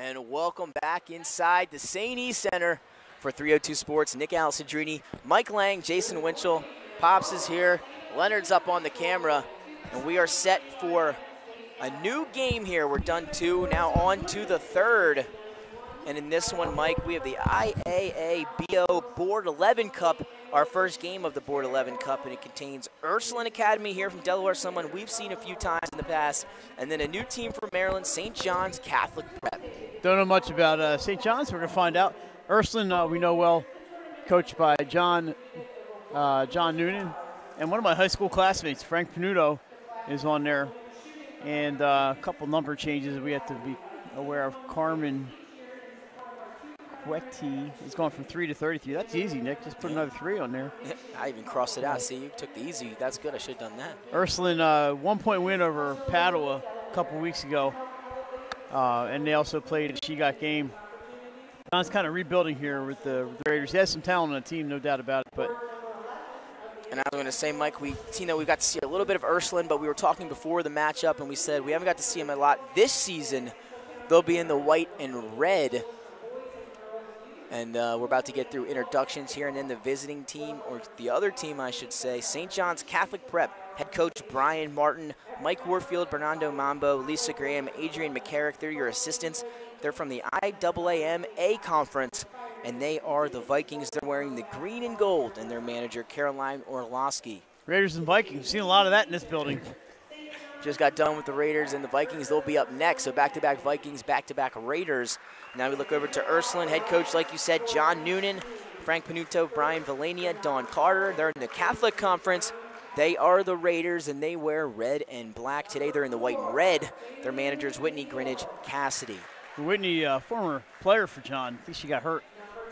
And welcome back inside the St. E Center for 302 Sports. Nick Alessandrini, Mike Lang, Jason Winchell. Pops is here. Leonard's up on the camera. And we are set for a new game here. We're done 2, now on to the 3rd. And in this one, Mike, we have the IAABO Board 11 Cup, our first game of the Board 11 Cup, and it contains Ursuline Academy here from Delaware, someone we've seen a few times in the past, and then a new team from Maryland, St. John's Catholic Prep. Don't know much about St. John's. We're going to find out. Ursuline, we know well, coached by John Noonan, and one of my high school classmates, Frank Panuto, is on there, and a couple number changes we have to be aware of. Carmen Quetti is going from 3 to 33. That's easy, Nick. Just put another 3 on there. I even crossed it out. See, you took the easy. That's good. I should have done that. Ursuline, 1-point win over Padua a couple weeks ago. And they also played a She-Got game. John's kind of rebuilding here with the Raiders. He has some talent on the team, no doubt about it. And I was going to say, Mike, we got to see a little bit of Ursuline, but we were talking before the matchup, and we said we haven't got to see him a lot this season. They'll be in the white and red. And we're about to get through introductions here, and then the visiting team, or the other team, I should say, St. John's Catholic Prep. Head coach Brian Martin, Mike Warfield, Bernardo Mambo, Lisa Graham, Adrian McCarrick. They're your assistants. They're from the IAAMA conference, and they are the Vikings. They're wearing the green and gold, and their manager, Caroline Orlowski. Raiders and Vikings. Seen a lot of that in this building. Just got done with the Raiders and the Vikings. They'll be up next. So back-to-back Vikings, back-to-back Raiders. Now we look over to Ursuline. Head coach, like you said, John Noonan, Frank Panuto, Brian Valania, Don Carter. They're in the Catholic Conference. They are the Raiders, and they wear red and black. Today they're in the white and red. Their managers, Whitney Greenidge Cassidy. Whitney, former player for John. I think she got hurt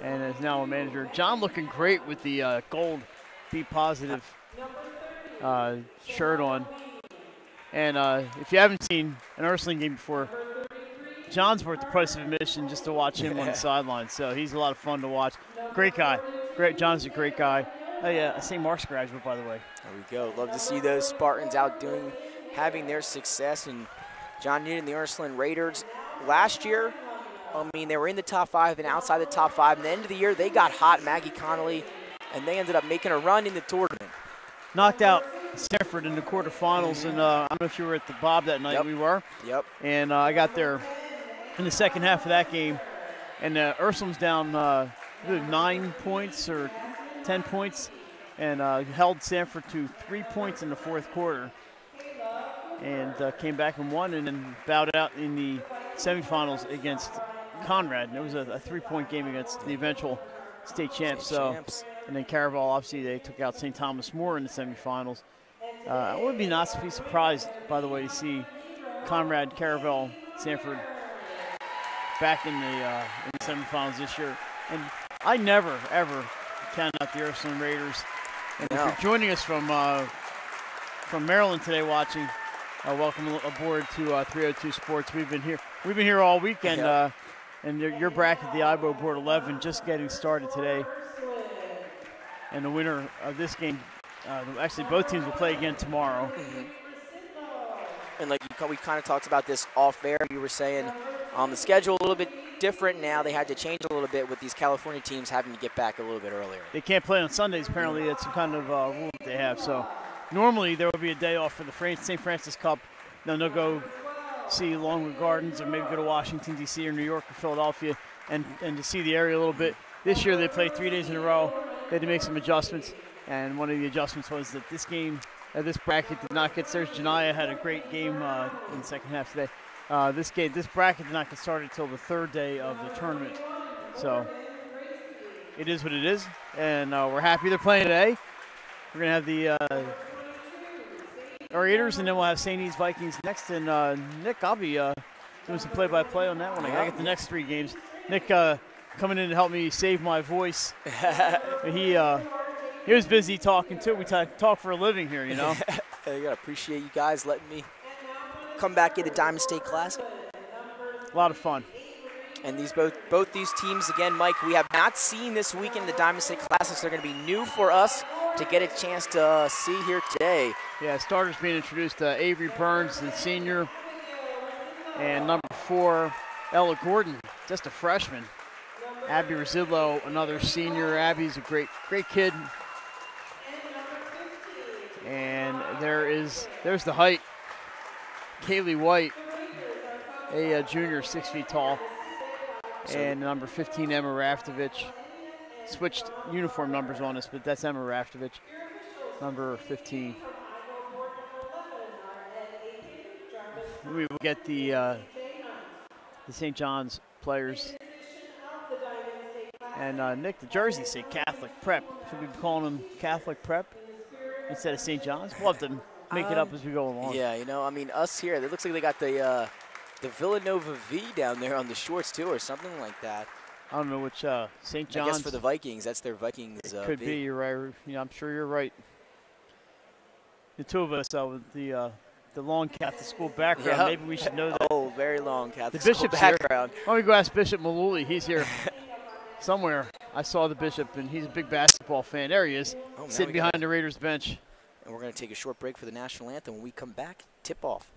and is now a manager. John looking great with the gold Be Positive shirt on. And if you haven't seen an Ursuline game before, John's worth the price of admission just to watch him on the sidelines. So he's a lot of fun to watch. Great guy. John's a great guy. A St. Mark's graduate, by the way. There we go. Love to see those Spartans out having their success. And John Noonan, the Ursuline Raiders, last year, I mean, they were in the top 5 and outside the top 5. At the end of the year, they got hot, Maggie Connolly, and they ended up making a run in the tournament. Knocked out Stanford in the quarterfinals, and I don't know if you were at the Bob that night. Yep. We were. Yep. And I got there in the second half of that game, and Ursuline's down 9 points or 10 points, and held Stanford to 3 points in the fourth quarter, and came back and won, and then bowed out in the semifinals against Conrad. And it was a 3-point game against the eventual state champs. And then Caraval, obviously, they took out St. Thomas More in the semifinals. I would be not to be surprised, by the way, to see Conrad, Caraval, Stanford back in the semifinals this year. And I never, ever count out the Ursuline Raiders. And if you're joining us from Maryland today watching, welcome aboard to 302 Sports. We've been here all weekend, and your bracket, the IAABO Board 11, just getting started today. And the winner of this game, actually both teams will play again tomorrow. Mm-hmm. And like we kind of talked about this off air, you were saying the schedule a little bit different now. They had to change a little bit with these California teams having to get back a little bit earlier. They can't play on Sundays, apparently. That's some kind of rule that they have. So normally there will be a day off for the St. Francis Cup. Then they'll go see Longwood Gardens or maybe go to Washington, D.C. or New York or Philadelphia and to see the area a little bit. This year they played 3 days in a row. They had to make some adjustments, and one of the adjustments was that this game, this bracket did not get started. Janaya had a great game in the second half today. This bracket did not get started until the 3rd day of the tournament. So it is what it is, and we're happy they're playing today. We're going to have the Raiders, and then we'll have St. E's Vikings next. And Nick, I'll be doing some play-by-play on that one. I got to get the next 3 games. Nick coming in to help me save my voice. He was busy talking too. We talk for a living here, you know. I gotta appreciate you guys letting me come back into Diamond State Classic. A lot of fun. And both these teams, again, Mike, we have not seen this weekend the Diamond State Classics. They're going to be new for us to get a chance to see here today. Yeah, starters being introduced. Avery Burns, the senior, and number 4, Ella Gordon, just a freshman. Abby Rosillo, another senior. Abby's a great kid. And there's the height. Kaylee White, a junior, 6 feet tall. And number 15, Emma Raftovich. Switched uniform numbers on us, but that's Emma Raftovich, number 15. We will get the St. John's players. And Nick, the Jersey State Catholic Prep. Should we be calling them Catholic Prep instead of St. John's? We'll have to make it up as we go along. Yeah, you know, I mean, us here, it looks like they got the Villanova V down there on the shorts, too, or something like that. I don't know which St. John's. I guess for the Vikings, that's their Vikings it could V. be, you're right. Yeah, I'm sure you're right. The two of us with the long Catholic school background, maybe we should know that. Oh, very long Catholic school background. Let me go ask Bishop Maluli. He's here somewhere. I saw the Bishop, and he's a big basketball fan. There he is, sitting behind the Raiders bench. And we're going to take a short break for the national anthem. When we come back, tip-off.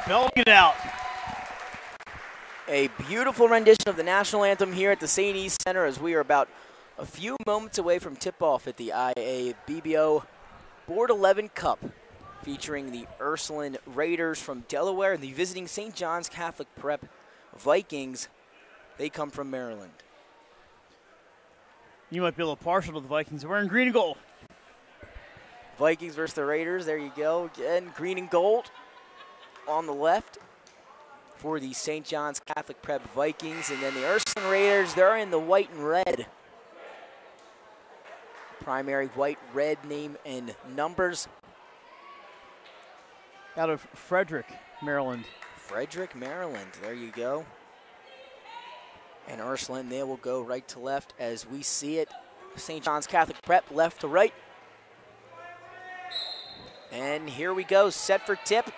Belling it out. A beautiful rendition of the national anthem here at the St. East Center as we are about a few moments away from tip-off at the IAABO Board 11 Cup, featuring the Ursuline Raiders from Delaware and the visiting St. John's Catholic Prep Vikings. They come from Maryland. You might be a little partial to the Vikings. We're in green and gold. Vikings versus the Raiders. There you go. Again, green and gold on the left for the St. John's Catholic Prep Vikings. And then the Ursuline Raiders, they're in the white and red. Primary white, red name and numbers. Out of Frederick, Maryland. Frederick, Maryland. There you go. And Ursuline, they will go right to left as we see it. St. John's Catholic Prep, left to right. And here we go, set for tip.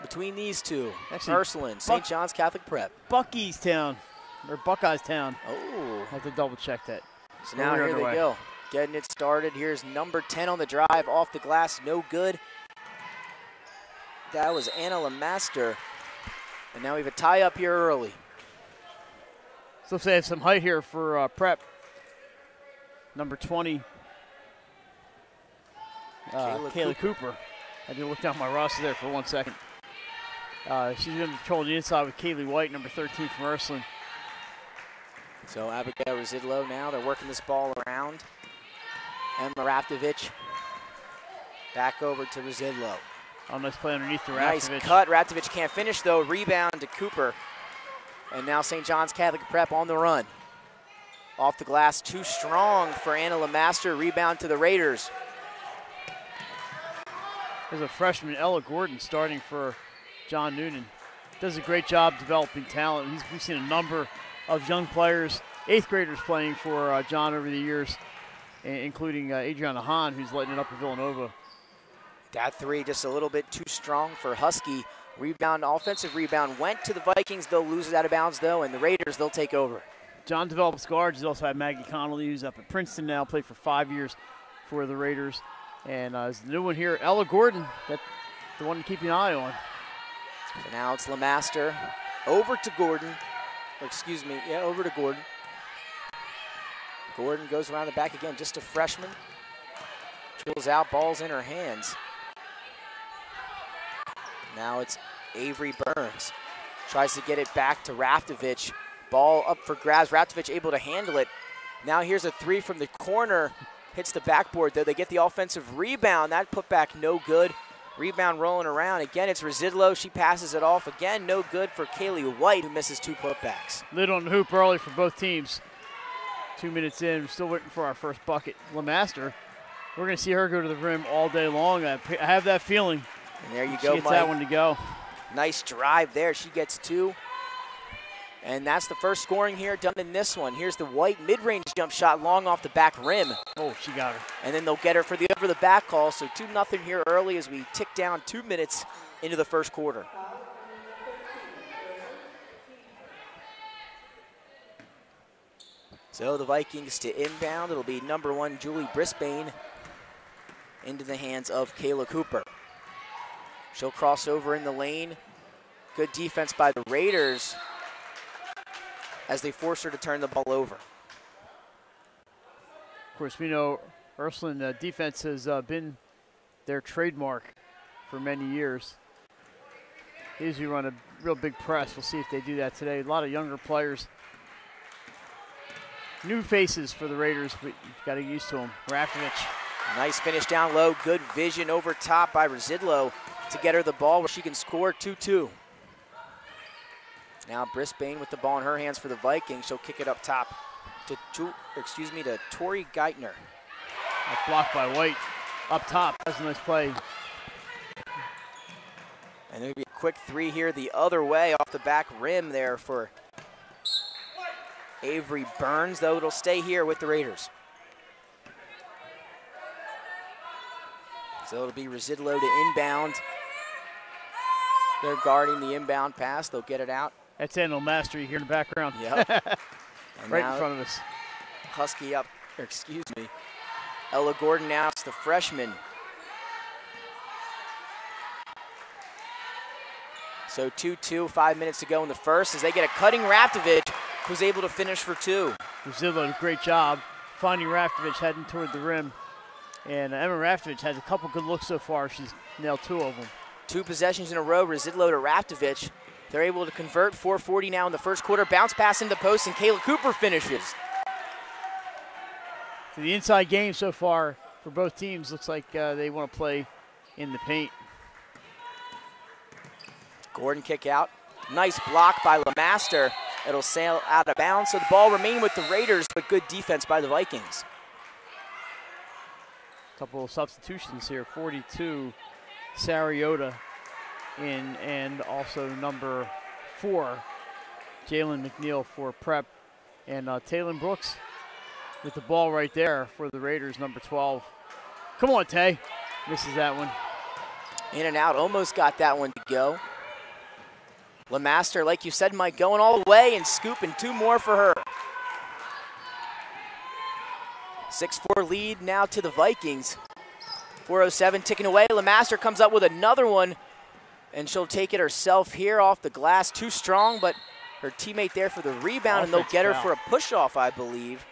Between these two, actually, Ursuline, St. John's Catholic Prep. Bucky's Town, or Buckeyes Town. Oh. I have to double check that. So now here they go, getting it started. Here's number 10 on the drive, off the glass, no good. That was Anna Lemaster. And now we have a tie up here early. So they have some height here for Prep. Number 20, Kayla Cooper. I did look down my roster there for 1 second. She's going to control the inside with Kaylee White, number 13 from Ursuline. So Abigail Residlo now, they're working this ball around. Emma Raptovich back over to Residlo. Oh, nice play underneath to Raftovich. Nice cut. Raftovich can't finish, though. Rebound to Cooper. And now St. John's Catholic Prep on the run. Off the glass, too strong for Anna Lemaster. Rebound to the Raiders. There's a freshman, Ella Gordon, starting for John Noonan. Does a great job developing talent. We've seen a number of young players, 8th graders playing for John over the years, including Adriana Hahn, who's lighting it up for Villanova. That three just a little bit too strong for Husky. Rebound, offensive rebound went to the Vikings. They'll lose it out of bounds, though, and the Raiders, they'll take over. John develops guards. He's also had Maggie Connolly, who's up at Princeton now, played for 5 years for the Raiders. And there's the new one here, Ella Gordon, that's the one to keep an eye on. So now it's Lemaster over to Gordon. Or excuse me, yeah, over to Gordon. Gordon goes around the back again, just a freshman. Drills out, ball's in her hands. Now it's Avery Burns. Tries to get it back to Raftovich. Ball up for grabs. Raftovich able to handle it. Now here's a three from the corner. Hits the backboard, though. They get the offensive rebound. That putback no good. Rebound rolling around. Again, it's Residlo. She passes it off. Again, no good for Kaylee White, who misses 2 putbacks. Lid on the hoop early for both teams. 2 minutes in, we're still waiting for our first bucket. Lemaster, we're going to see her go to the rim all day long. I have that feeling. And there you She go, gets Mike. that one to go. Nice drive there. She gets 2. And that's the first scoring here done in this one. Here's the White mid-range jump shot long off the back rim. Oh, she got her. And then they'll get her for the over-the-back call. So 2-0 here early as we tick down 2 minutes into the first quarter. So the Vikings to inbound. It'll be number 1, Julie Brisbane, into the hands of Kayla Cooper. She'll cross over in the lane. Good defense by the Raiders as they force her to turn the ball over. Of course, we know Ursuline defense has been their trademark for many years. They usually run a real big press. We'll see if they do that today. A lot of younger players. New faces for the Raiders, but you've got to get used to them. Raftovich. Nice finish down low. Good vision over top by Residlo to get her the ball where she can score 2-2. Now Brisbane with the ball in her hands for the Vikings. She'll kick it up top to Tori Geithner. That's blocked by White. Up top, that's a nice play. And there'll be a quick three here the other way off the back rim there for Avery Burns, though it'll stay here with the Raiders. So it'll be Residlo to inbound. They're guarding the inbound pass. They'll get it out. That's Anna Lemaster you hear in the background. Yep. Right in front of us. Husky up, or excuse me. Ella Gordon now, it's the freshman. So 2-2, 5 minutes to go in the first as they get a cutting Raftovich, who's able to finish for 2. Residlo did a great job finding Raftovich heading toward the rim. And Emma Raftovich has a couple good looks so far. She's nailed 2 of them. 2 possessions in a row, Residlo to Raftovich. They're able to convert, 4:40 now in the first quarter. Bounce pass into the post, and Kayla Cooper finishes. So the inside game so far for both teams looks like they want to play in the paint. Gordon kick out. Nice block by Lemaster. It'll sail out of bounds, so the ball remain with the Raiders, but good defense by the Vikings. Couple of substitutions here. 42, Sariota in, and also number 4, Jalen McNeil for Prep. And Taylor Brooks with the ball right there for the Raiders, number 12. Come on, Tay. Misses that one. In and out, almost got that one to go. Lemaster, like you said, Mike, going all the way and scooping 2 more for her. 6-4 lead now to the Vikings. 4:07 ticking away. Lemaster comes up with another one, and she'll take it herself here off the glass. Too strong, but her teammate there for the rebound, and they'll get her for a push-off, I believe.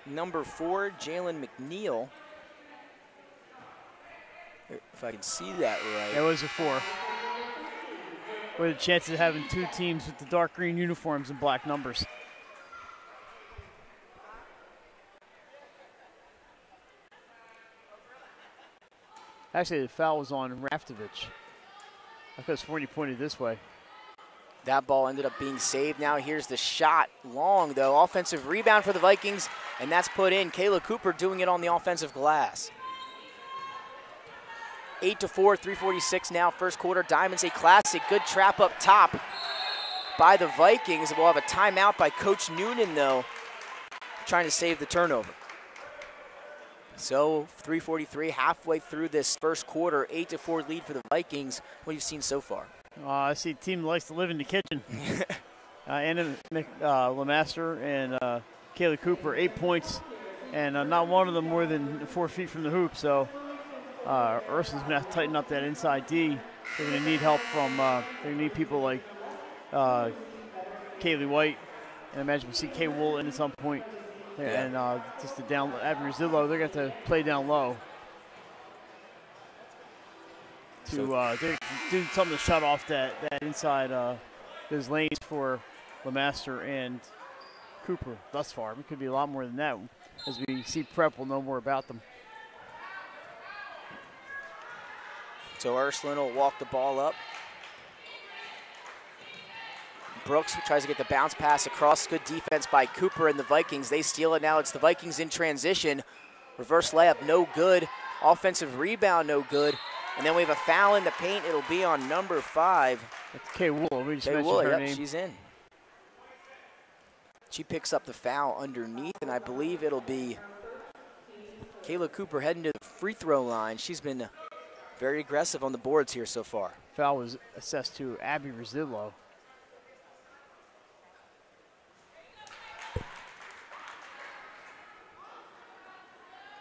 Number 4, Jalen McNeil. If I can see that right. It was a 4. What are the chances of having 2 teams with the dark green uniforms and black numbers? Actually, the foul was on Raftovich. I could have sworn he pointed this way. That ball ended up being saved. Now here's the shot. Long, though. Offensive rebound for the Vikings, and that's put in. Kayla Cooper doing it on the offensive glass. 8-4, 3:46 now, first quarter. Diamonds a classic. Good trap up top by the Vikings. We'll have a timeout by Coach Noonan, though, trying to save the turnover. So 3:43, halfway through this first quarter, 8-4 lead for the Vikings. What have you seen so far? I see a team that likes to live in the kitchen. Anna LeMaster and Kayla Cooper, 8 points, and not one of them more than 4 feet from the hoop. So Ursuline's going to have to tighten up that inside D. They're going to need help from, they're going to need people like Kaylee White, and I imagine we'll see Kay Wool in at some point. Yeah. And just the down, Abby Zillow, they're going to have to play down low to do something to shut off that inside those lanes for LeMaster and Cooper thus far. It could be a lot more than that. As we see prep, we'll know more about them. So Ursuline will walk the ball up. Brooks tries to get the bounce pass across. Good defense by Cooper and the Vikings. They steal it now. It's the Vikings in transition. Reverse layup, no good. Offensive rebound, no good. And then we have a foul in the paint. It'll be on number 5. That's Kay Wool. We just mentioned her name. She's in. She picks up the foul underneath, and I believe it'll be Kayla Cooper heading to the free throw line. She's been very aggressive on the boards here so far. Foul was assessed to Abby Rosillo.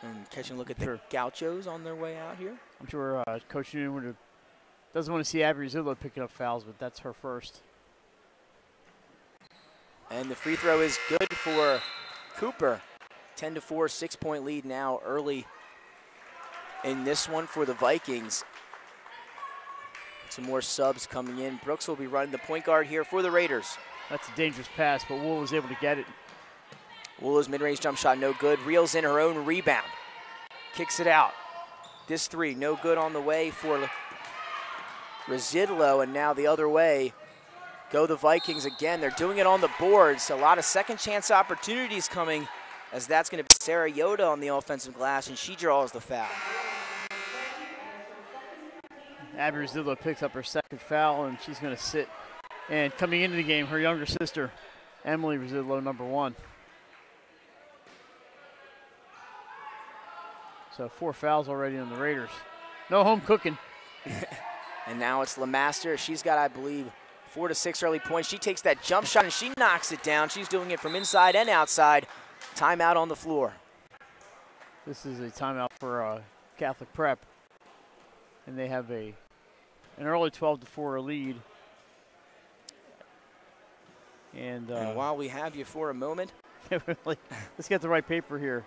And catching a look at the Gauchos on their way out here. I'm sure Coach Newman doesn't want to see Abby Rosillo picking up fouls, but that's her first. And the free throw is good for Cooper. 10-4, 6-point lead now early in this one for the Vikings. Some more subs coming in. Brooks will be running the point guard here for the Raiders. That's a dangerous pass, but Wool was able to get it. Wool's mid-range jump shot, no good. Reels in her own rebound. Kicks it out. This 3, no good on the way for Residlo, and now the other way go the Vikings again. They're doing it on the boards. A lot of second chance opportunities coming, as that's going to be Sarah Yoda on the offensive glass, and she draws the foul. Abby Residlo picks up her second foul, and she's going to sit. And coming into the game, her younger sister, Emily Residlo, number 1. So 4 fouls already on the Raiders. No home cooking. And now it's LeMaster. She's got, I believe, 4 to 6 early points. She takes that jump shot and she knocks it down. She's doing it from inside and outside. Timeout on the floor. This is a timeout for Catholic Prep. And they have an early 12-4 lead. And while we have you for a moment. Let's get the right paper here.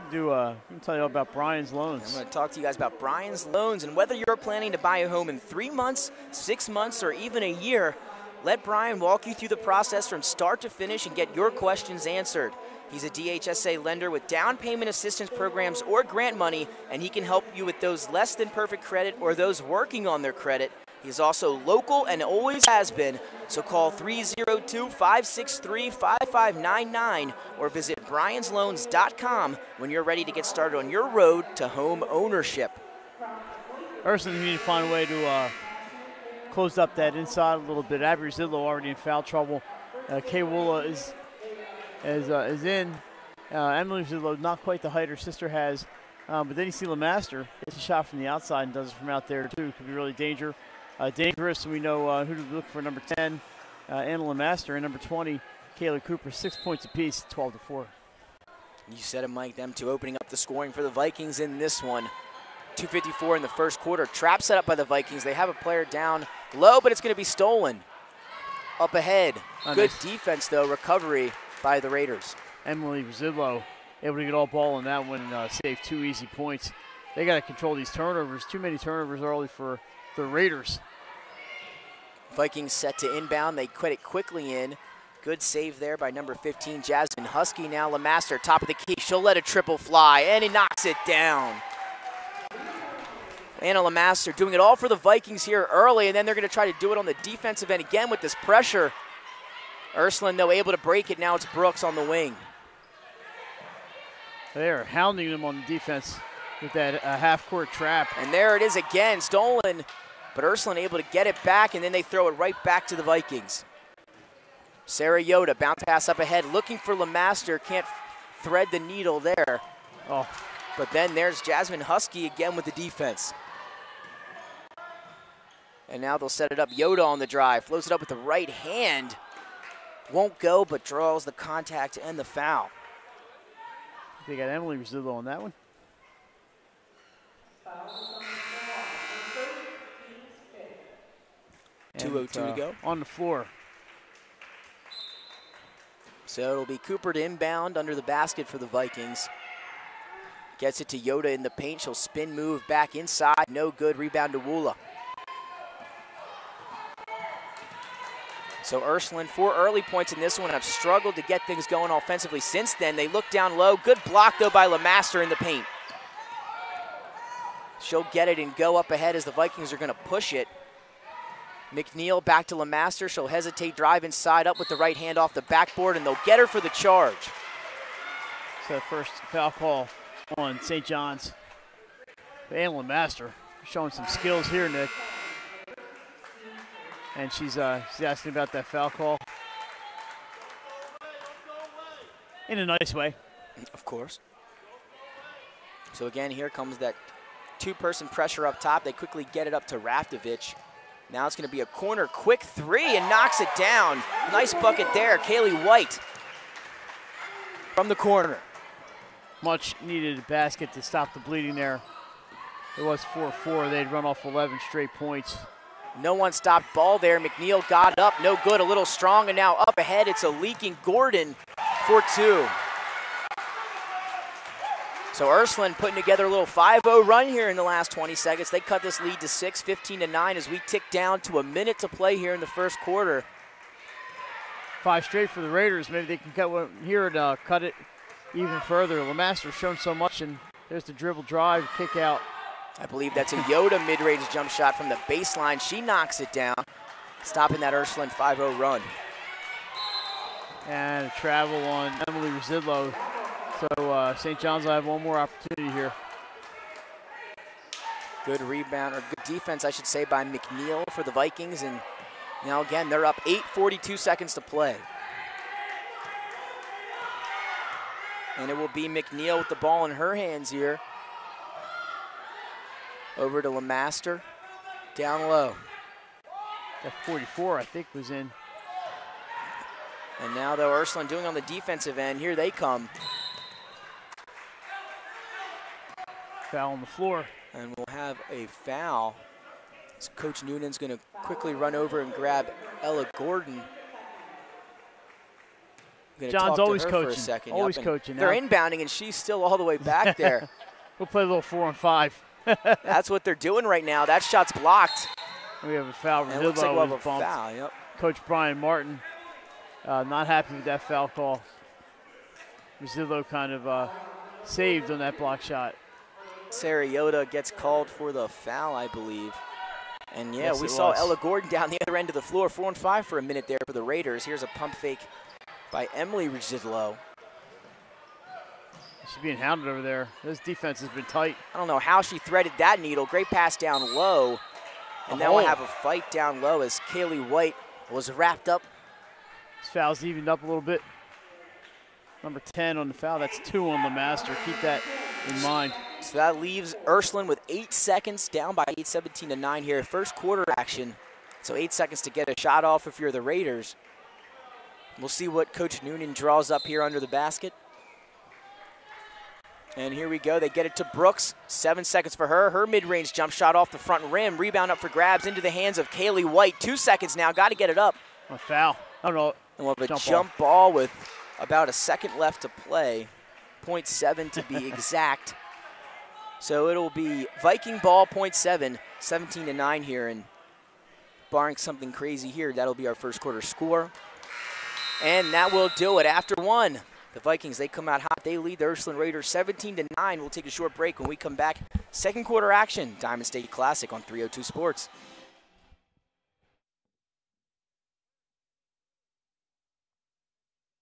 I'm going to tell you about Brian's Loans. I'm going to talk to you guys about Brian's Loans, and whether you're planning to buy a home in 3 months, 6 months, or even a year, let Brian walk you through the process from start to finish and get your questions answered. He's a DHSA lender with down payment assistance programs or grant money, and he can help you with those less than perfect credit or those working on their credit. He's also local and always has been, so call 302-563-5599 or visit briansloans.com when you're ready to get started on your road to home ownership. Ursuline need to find a way to close up that inside a little bit. Abby Zillow already in foul trouble. Kay Woola is in. Emily Zillow, not quite the height her sister has, but then you see LeMaster gets a shot from the outside and does it from out there too. Could be really dangerous. And we know who to look for. Number 10, Anna LeMaster, and number 20, Kayla Cooper. 6 points apiece, 12-4. You said it, Mike. Them two opening up the scoring for the Vikings in this one. 2:54 in the first quarter. Trap set up by the Vikings. They have a player down low, but it's going to be stolen. Up ahead. Good defense, though. Recovery by the Raiders. Emily Zillow able to get all ball in that one and save 2 easy points. They got to control these turnovers. Too many turnovers early for the Raiders. Vikings set to inbound. They quit it quickly in. Good save there by number 15, Jasmine Husky. Now LeMaster, top of the key. She'll let a triple fly, and he knocks it down. Anna Lemaster doing it all for the Vikings here early, and then they're going to try to do it on the defensive end again with this pressure. Ursuline, though, able to break it. Now it's Brooks on the wing. They're hounding them on the defense with that half-court trap. And there it is again, stolen, but Ursuline able to get it back, and then they throw it right back to the Vikings. Sarah Yoda, bounce pass up ahead, looking for Lemaster, can't thread the needle there. Oh. But then there's Jasmine Husky again with the defense. And now they'll set it up. Yoda on the drive, floats it up with the right hand. Won't go, but draws the contact and the foul. They got Emily Rizzuto on that one. 2:02 to go. On the floor. So it'll be Cooper to inbound under the basket for the Vikings. Gets it to Yoda in the paint. She'll spin move back inside. No good. Rebound to Woola. So Ursuline, 4 early points in this one. Have struggled to get things going offensively since then. They look down low. Good block, though, by Lemaster in the paint. She'll get it and go up ahead as the Vikings are going to push it. McNeil back to Lemaster. She'll hesitate, drive inside, up with the right hand off the backboard, and they'll get her for the charge. So first foul call on St. John's. And Lemaster showing some skills here, Nick. And she's asking about that foul call. In a nice way. Of course. So again, here comes that 2-person pressure up top. They quickly get it up to Raftovich. Now it's going to be a corner, quick 3, and knocks it down. Nice bucket there, Kaylee White from the corner. Much needed basket to stop the bleeding there. It was 4-4. They'd run off 11 straight points. No one stopped ball there. McNeil got up, no good, a little strong, and now up ahead. It's a leaking Gordon for 2. So Ursuline putting together a little 5-0 run here in the last 20 seconds. They cut this lead to 6, 15-9 as we tick down to a minute to play here in the first quarter. 5 straight for the Raiders. Maybe they can cut one here and cut it even further. Lemaster's shown so much, and there's the dribble drive, kick out. I believe that's a Yoda mid-range jump shot from the baseline. She knocks it down, stopping that Ursuline 5-0 run. And a travel on Emily Rizzuto. So St. John's will have one more opportunity here. Good rebound, or good defense, I should say, by McNeil for the Vikings. And now again, they're up 8:42 seconds to play. And it will be McNeil with the ball in her hands here. Over to Lemaster, down low. That 44, I think, was in. And now, though, Ursuline doing on the defensive end. Here they come. Foul on the floor. And we'll have a foul. So Coach Noonan's going to quickly run over and grab Ella Gordon. John's always coaching. For a second. Always coaching. They're inbounding, and she's still all the way back there. We'll play a little 4-on-5. That's what they're doing right now. That shot's blocked. We have a foul. And it looks like we'll have a foul, yep. Coach Brian Martin not happy with that foul call. Rizzuto kind of saved on that block shot. Sarah Yoda gets called for the foul, I believe. And yeah, yes, we saw Ella Gordon down the other end of the floor, 4-on-5 for a minute there for the Raiders. Here's a pump fake by Emily Rizzuto. She's being hounded over there. This defense has been tight. I don't know how she threaded that needle. Great pass down low. And now we'll have a fight down low as Kaylee White was wrapped up. This foul's evened up a little bit. Number 10 on the foul. That's 2 on Lemaster. Keep that in mind. So that leaves Ursuline with 8 seconds, down by 8, 17-9 here. First quarter action. So 8 seconds to get a shot off if you're the Raiders. We'll see what Coach Noonan draws up here under the basket. And here we go. They get it to Brooks. 7 seconds for her. Her mid-range jump shot off the front rim. Rebound up for grabs into the hands of Kaylee White. 2 seconds now. Got to get it up. A foul. I don't know. And we'll have a jump ball with about a second left to play. 0.7 to be exact. So it'll be Viking ball, 0.7, 17-9 here. And barring something crazy here, that'll be our first quarter score. And that will do it. After one, the Vikings, they come out hot. They lead the Ursuline Raiders 17-9. We'll take a short break. When we come back, Second quarter action, Diamond State Classic on 302 Sports.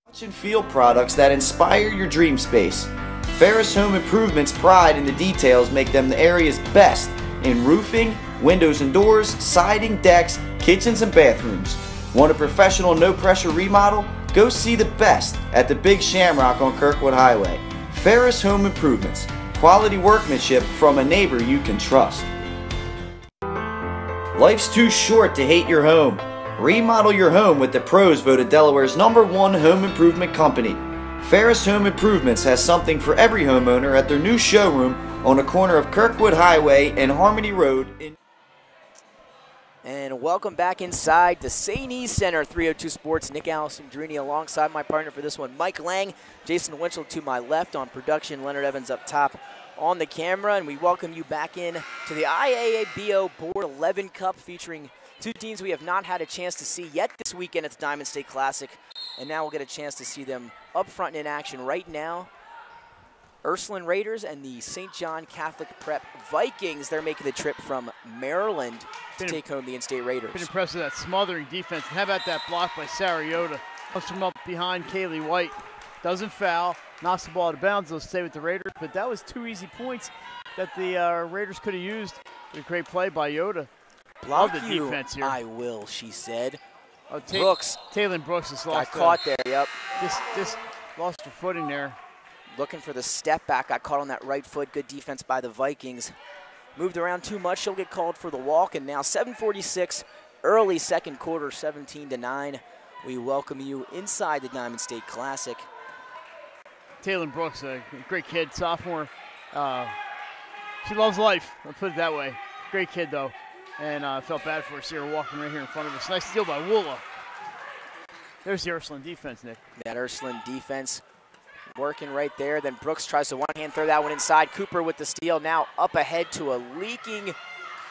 Touch and feel products that inspire your dream space. Ferris Home Improvement's pride in the details make them the area's best in roofing, windows and doors, siding, decks, kitchens, and bathrooms. Want a professional, no-pressure remodel? Go see the best at the Big Shamrock on Kirkwood Highway. Ferris Home Improvements. Quality workmanship from a neighbor you can trust. Life's too short to hate your home. Remodel your home with the pros voted Delaware's #1 home improvement company. Ferris Home Improvements has something for every homeowner at their new showroom on the corner of Kirkwood Highway and Harmony Road. And welcome back inside the St. E Center, 302 Sports. Nick Alessandrini alongside my partner for this one, Mike Lang, Jason Winchell to my left on production, Leonard Evans up top on the camera. And we welcome you back in to the IAABO Board 11 Cup featuring two teams we have not had a chance to see yet this weekend at the Diamond State Classic. And now we'll get a chance to see them up front in action right now. Ursuline Raiders and the St. John Catholic Prep Vikings. They're making the trip from Maryland to take home the in-state Raiders. Been impressed with that smothering defense. And how about that block by Sarayota? Comes from up behind Kaylee White. Doesn't foul, knocks the ball out of bounds. They'll stay with the Raiders. But that was 2 easy points that the Raiders could have used. A great play by Yoda. Block the you, defense here. I will, she said. Oh, Brooks. Taylon Brooks has lost. Got caught there, yep. Just lost her footing there. Looking for the step back, got caught on that right foot. Good defense by the Vikings. Moved around too much, she'll get called for the walk. And now 7:46, early second quarter, 17-9. We welcome you inside the Diamond State Classic. Taylon Brooks, a great kid, sophomore. She loves life, let's put it that way. Great kid, though. And I felt bad for her, see her walking right here in front of us. Nice steal by Woola. There's the Ursuline defense, Nick. That Ursuline defense working right there. Then Brooks tries to one-hand throw that one inside. Cooper with the steal. Now up ahead to a leaking.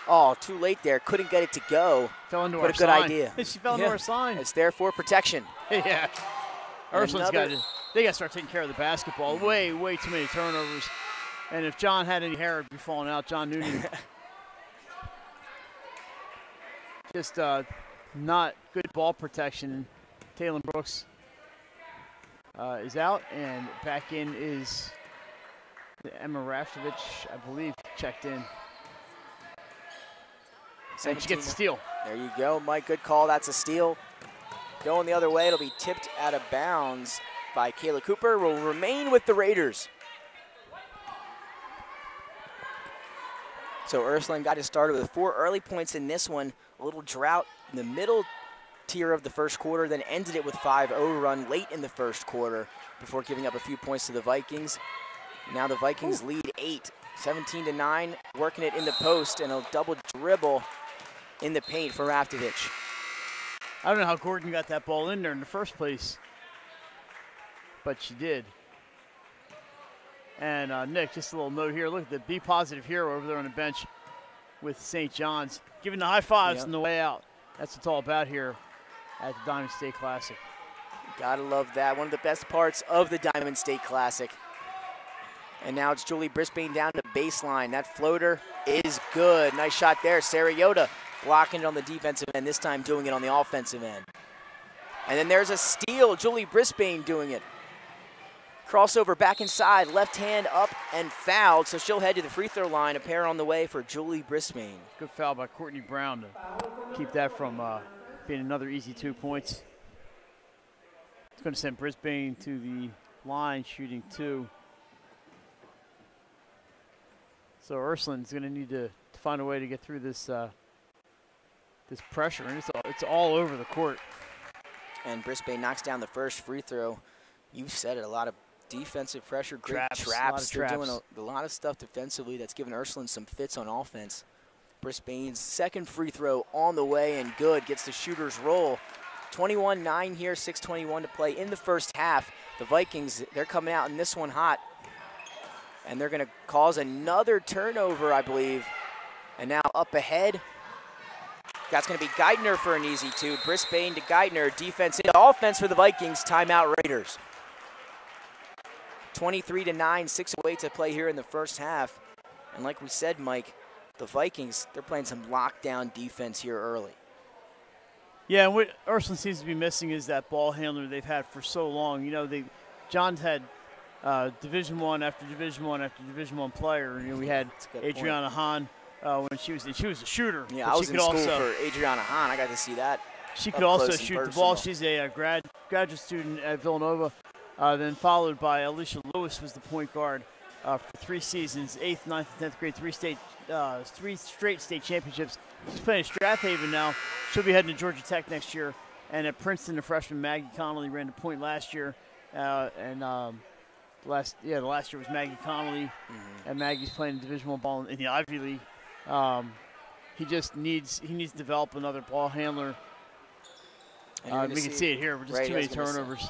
Oh, too late there. Couldn't get it to go. Fell into but our a good sign. idea. She fell into our sign. It's there for protection. Yeah. Ursuline's got to. They got to start taking care of the basketball. Way too many turnovers. And if John had any hair, it'd be falling out. John Noonan. Just not good ball protection. Taylon Brooks is out, and back in is Emma Raftovich, I believe, checked in. And she gets the steal. There you go, Mike. Good call. That's a steal. Going the other way, it'll be tipped out of bounds by Kayla Cooper. Will remain with the Raiders. So Ursuline got it started with 4 early points in this one. A little drought in the middle tier of the first quarter, then ended it with 5 overrun late in the first quarter before giving up a few points to the Vikings. Now the Vikings lead 8, 17-9, working it in the post, and a double dribble in the paint for Raftovich. I don't know how Gordon got that ball in there in the first place, but she did. And Nick, just a little note here. Look at the Be Positive hero over there on the bench with St. John's, giving the high fives on the way out. That's what it's all about here at the Diamond State Classic. Gotta love that. One of the best parts of the Diamond State Classic. And now it's Julie Brisbane down to baseline. That floater is good. Nice shot there. Sarayota blocking it on the defensive end, this time doing it on the offensive end. And then there's a steal. Julie Brisbane doing it. Crossover back inside, left hand up and fouled, so she'll head to the free throw line. A pair on the way for Julie Brisbane. Good foul by Courtney Brown to keep that from being another easy 2 points. It's going to send Brisbane to the line, shooting 2. So Ursuline's going to need to find a way to get through this this pressure, and it's all over the court. And Brisbane knocks down the first free throw. You said it, a lot of defensive pressure, great traps. They're doing a lot of stuff defensively that's giving Ursuline some fits on offense. Brisbane's second free throw on the way and good, gets the shooter's roll. 21-9 here, 6:21 to play in the first half. The Vikings, they're coming out in this one hot. And they're going to cause another turnover, I believe. And now up ahead. That's going to be Geithner for an easy 2. Brisbane to Geithner. Defense into offense for the Vikings. Timeout Raiders. 23-9, 6:08 to play here in the first half. And like we said, Mike, the Vikings, they're playing some lockdown defense here early. Yeah, and what Ursuline seems to be missing is that ball handler they've had for so long. You know, John's had Division I after Division I after Division I player. You know, we had Adriana Hahn when she was a shooter. Yeah, I was in school for Adriana Hahn. I got to see that. She could also shoot the ball. She's a graduate student at Villanova. Then followed by Alicia Lewis, was the point guard for 3 seasons, 8th, 9th, and 10th grade, 3 straight state championships. She's playing at Strathaven now. She'll be heading to Georgia Tech next year. And at Princeton, the freshman Maggie Connolly ran the point last year. The last year was Maggie Connolly. And Maggie's playing Division I ball in the Ivy League. He needs to develop another ball handler. We can see it here. We're just too many turnovers.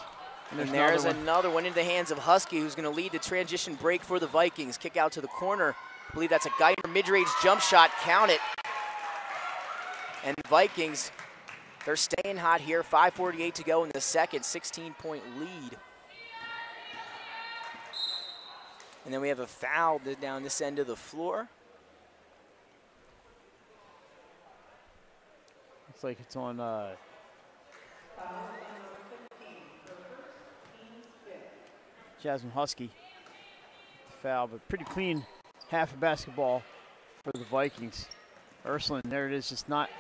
And there's another one into the hands of Husky, who's going to lead the transition break for the Vikings. Kick out to the corner. I believe that's a Geithner mid-range jump shot. Count it. And the Vikings, they're staying hot here. 5:48 to go in the second, 16-point lead. And then we have a foul down this end of the floor. Looks like it's on Jasmine Husky. The foul, but pretty clean half of basketball for the Vikings. Ursuline, there it is, just not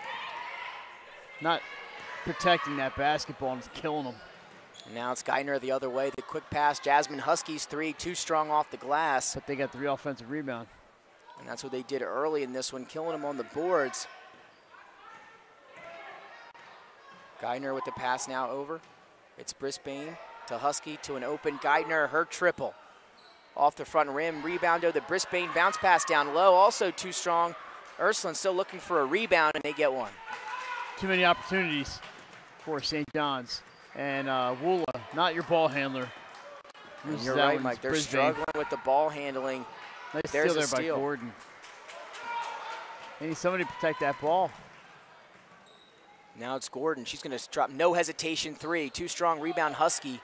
protecting that basketball and it's killing them. And now it's Geithner the other way. The quick pass, Jasmine Husky's 3, too strong off the glass. But they got the real offensive rebound. And that's what they did early in this one, killing them on the boards. Geithner with the pass now over. It's Brisbane to Husky to an open Geithner, her triple. Off the front rim, rebound to the Brisbane, bounce pass down low, also too strong. Ursuline still looking for a rebound, and they get one. Too many opportunities for St. John's. And Woola, not your ball handler. You're right, Mike. They're struggling with the ball handling. Nice steal there by Gordon. They need somebody to protect that ball. Now it's Gordon. She's going to drop no hesitation 3. Too strong rebound, Husky.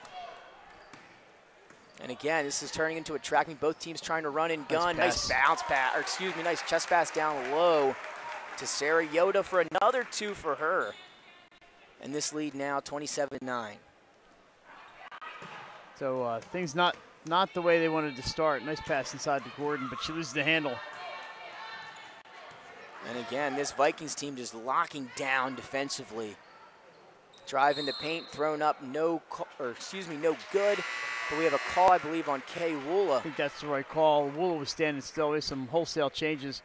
And again, this is turning into a track meet. Both teams trying to run and gun. Nice bounce pass, or excuse me, nice chest pass down low to Sarah Yoda for another 2 for her. And this lead now 27-9. So things not the way they wanted to start. Nice pass inside to Gordon, but she loses the handle. And again, this Vikings team just locking down defensively. Drive in the paint, thrown up, no good. But we have a call, I believe, on Kay Woola. I think that's the right call. Woola was standing still. There's some wholesale changes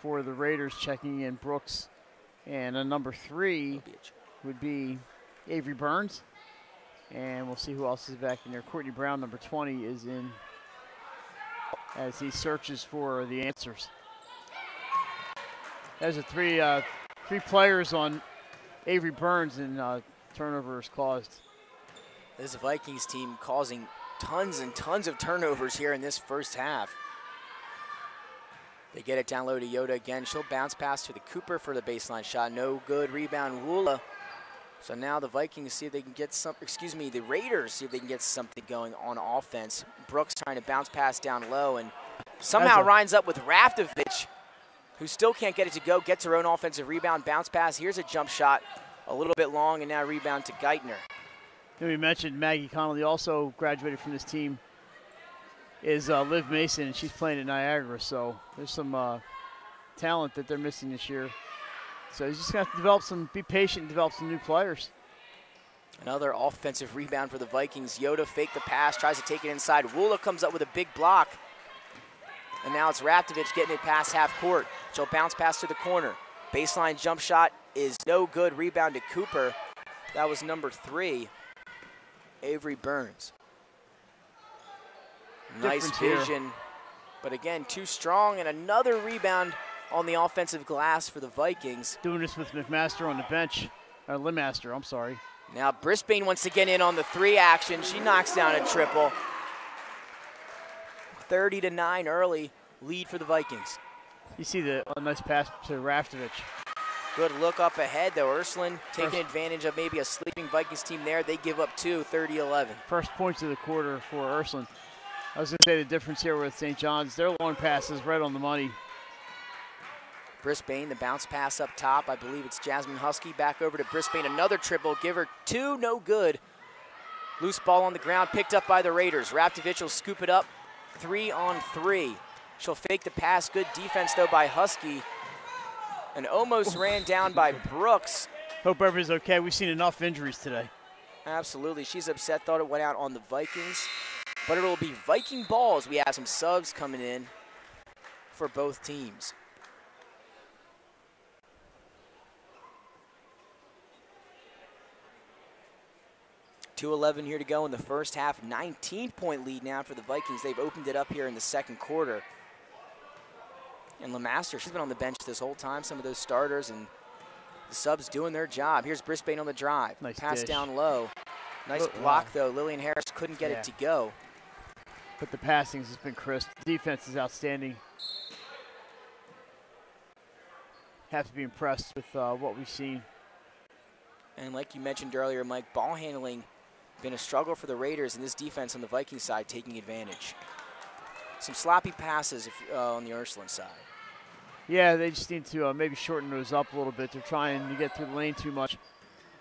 for the Raiders, checking in Brooks. And a number 3 would be Avery Burns. And we'll see who else is back in there. Courtney Brown, number 20, is in as he searches for the answers. There's a three players on Avery Burns, and turnovers caused. This Vikings team causing tons and tons of turnovers here in this first half. They get it down low to Yoda again. She'll bounce pass to the Cooper for the baseline shot. No good. Rebound, Woola. So now the Vikings see if they can get the Raiders see if they can get something going on offense. Brooks trying to bounce pass down low and somehow lines up with Raftovich, who still can't get it to go, gets her own offensive rebound, bounce pass. Here's a jump shot, a little bit long, and now rebound to Geithner. We mentioned Maggie Connolly also graduated from this team, is Liv Mason, and she's playing at Niagara. So there's some talent that they're missing this year. So he's just going to have to be patient and develop some new players. Another offensive rebound for the Vikings. Yoda faked the pass, tries to take it inside. Woola comes up with a big block. And now it's Raftovich getting it past half court. She'll bounce pass to the corner. Baseline jump shot is no good. Rebound to Cooper. That was number 3, Avery Burns. Nice vision, but again, too strong, and another rebound on the offensive glass for the Vikings. Doing this with McMaster on the bench, Limaster, I'm sorry. Now Brisbane wants to get in on the 3 action. She knocks down a triple. 30-9 early lead for the Vikings. You see the nice pass to Raftovich. Good look up ahead, though. Ursuline taking advantage of maybe a sleeping Vikings team there. They give up 2, 30-11. First points of the quarter for Ursuline. I was going to say the difference here with St. John's, their long pass is right on the money. Brisbane, the bounce pass up top. I believe it's Jasmine Husky back over to Brisbane. Another triple, give her 2, no good. Loose ball on the ground, picked up by the Raiders. Raptovich will scoop it up, 3 on 3. She'll fake the pass, good defense though by Husky. And almost ran down by Brooks. Hope everybody's okay. We've seen enough injuries today. Absolutely, she's upset, thought it went out on the Vikings. But it'll be Viking ball as we have some subs coming in for both teams. .2:11 here to go in the first half. 19-point lead now for the Vikings. They've opened it up here in the second quarter. And LeMaster, she's been on the bench this whole time. Some of those starters and the subs doing their job. Here's Brisbane on the drive. Nice pass dish. Down low. Nice block, though. Lillian Harris couldn't get it to go. But the passing has been crisp. The defense is outstanding. Have to be impressed with what we've seen. And like you mentioned earlier, Mike, ball handling been a struggle for the Raiders, and this defense on the Viking side taking advantage. Some sloppy passes on the Ursuline side. Yeah, they just need to maybe shorten those up a little bit. They're trying to get through the lane too much.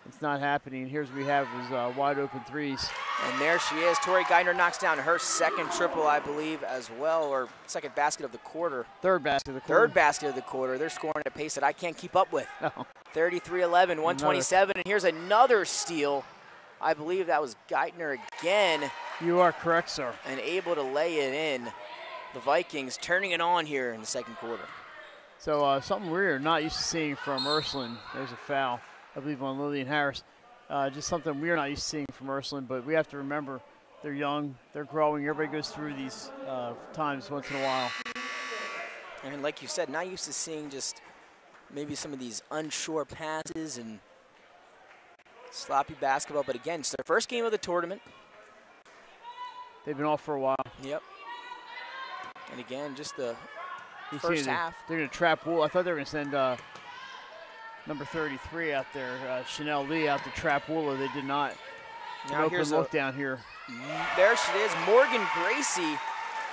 It's not happening. Here's what we have is wide open threes. And there she is. Tori Geithner knocks down her second triple, I believe, as well, or second basket of the quarter. Third basket of the quarter. Third basket of the quarter. They're scoring at a pace that I can't keep up with. No. 33-11, 127, and here's another steal. I believe that was Geithner again. You are correct, sir. And able to lay it in. The Vikings turning it on here in the second quarter. So something we're not used to seeing from Ursuline. There's a foul, I believe, on Lillian Harris. Just something we're not used to seeing from Ursuline, but we have to remember they're young, they're growing. Everybody goes through these times once in a while. And like you said, not used to seeing just maybe some of these unsure passes and sloppy basketball. But again, it's their first game of the tournament. They've been off for a while. Yep. And again, just the first half. They're going to trap Wool. I thought they were going to send number 33 out there, Chanel Lee, out to trap Wooler. They did not. Now here's a look down here. There she is, Morgan Gracie,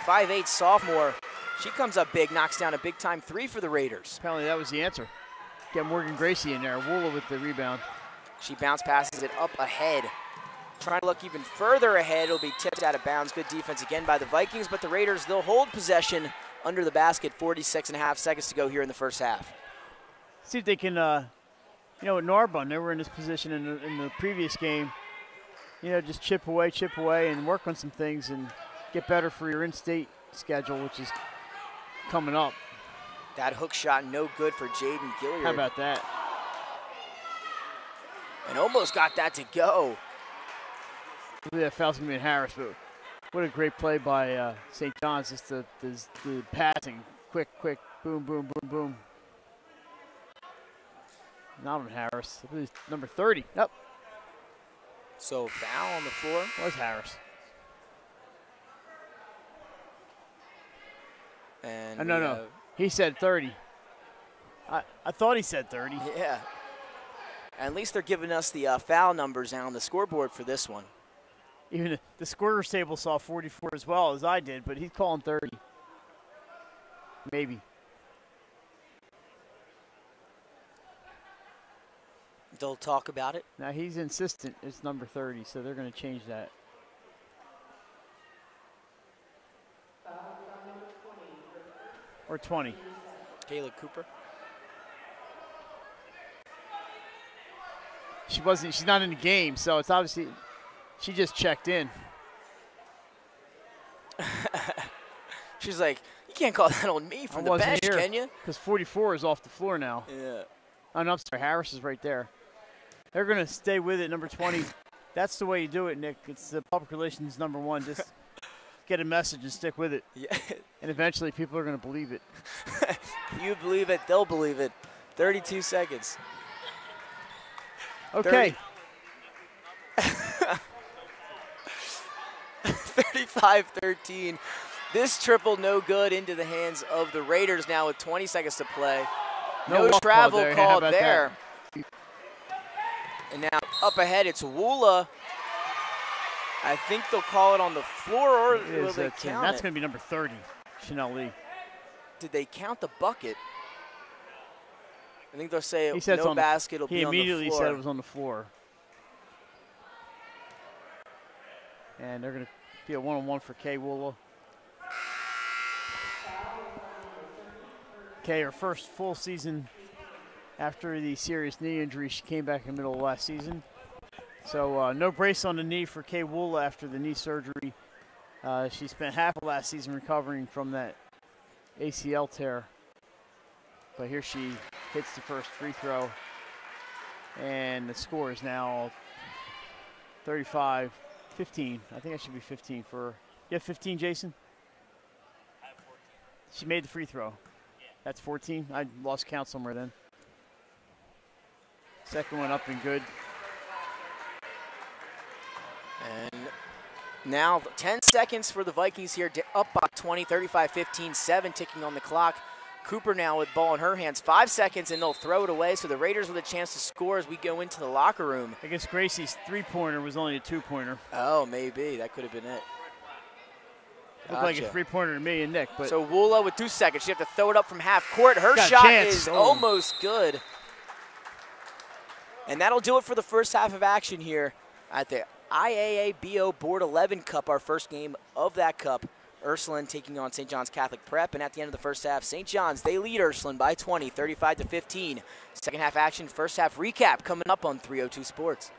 5'8" sophomore. She comes up big, knocks down a big-time 3 for the Raiders. Apparently that was the answer. Get Morgan Gracie in there. Wooler with the rebound. She bounce passes it up ahead. Trying to look even further ahead. It'll be tipped out of bounds. Good defense again by the Vikings, but the Raiders, they'll hold possession under the basket. 46.5 seconds to go here in the first half. See if they can, at Narbonne, they were in this position in the previous game. Just chip away, and work on some things and get better for your in-state schedule, which is coming up. That hook shot no good for Jaden Gilliard. How about that? And almost got that to go. I believe that foul's going to be in Harris, but what a great play by St. John's. Just the passing. Quick, boom, boom, boom, boom. Not on Harris. I believe number 30. Yep. So foul on the floor. Was Harris. And no. He said 30. I thought he said 30. Yeah. At least they're giving us the foul numbers now on the scoreboard for this one. Even the scorer's table saw 44 as well as I did, but he's calling 30. Maybe. They'll talk about it. Now he's insistent it's number 30, so they're going to change that. Or 20. Kayla Cooper. She's not in the game, so it's obviously she just checked in. She's like, you can't call that on me from the bench, can you? Because 44 is off the floor now. Yeah. Oh, no, I'm sorry. Harris is right there. They're going to stay with it, number 20. That's the way you do it, Nick. It's the public relations number 1. Just get a message and stick with it. Yeah. And eventually people are going to believe it. If you believe it, they'll believe it. 32 seconds. Okay. 35-13. This triple no good into the hands of the Raiders now with 20 seconds to play. No travel called there. And now up ahead, it's Woola. I think they'll call it on the floor, or will they count That's it? going to be number 30, Chanel Lee. Did they count the bucket? I think they'll say He said no basket will he be on the floor. immediately said it was on the floor. And they're going to be a one-on-one for Kay Woola. Kay, her first full season after the serious knee injury. She came back in the middle of last season. So no brace on the knee for Kay Woola after the knee surgery. She spent half of last season recovering from that ACL tear. But here she hits the first free throw. And the score is now 35-15. I think that should be 15 for her. You have 15, Jason? I have 14. She made the free throw. Yeah. That's 14? I lost count somewhere then. Second one up and good. And now 10 seconds for the Vikings here, up by 20, 35-15, 7 ticking on the clock. Cooper now with ball in her hands, 5 seconds, and they'll throw it away. So the Raiders with a chance to score as we go into the locker room. I guess Gracie's three-pointer was only a two-pointer. Oh, maybe. That could have been it. Looked like a three-pointer to me and Nick. But so Woola with 2 seconds. She have to throw it up from half court. Her got a shot chance. is almost good. And that'll do it for the first half of action here at the IAABO Board 11 Cup, our first game of that cup. Ursuline taking on St. John's Catholic Prep, and at the end of the first half, St. John's, they lead Ursuline by 20, 35-15. Second half action, first half recap coming up on 302 Sports.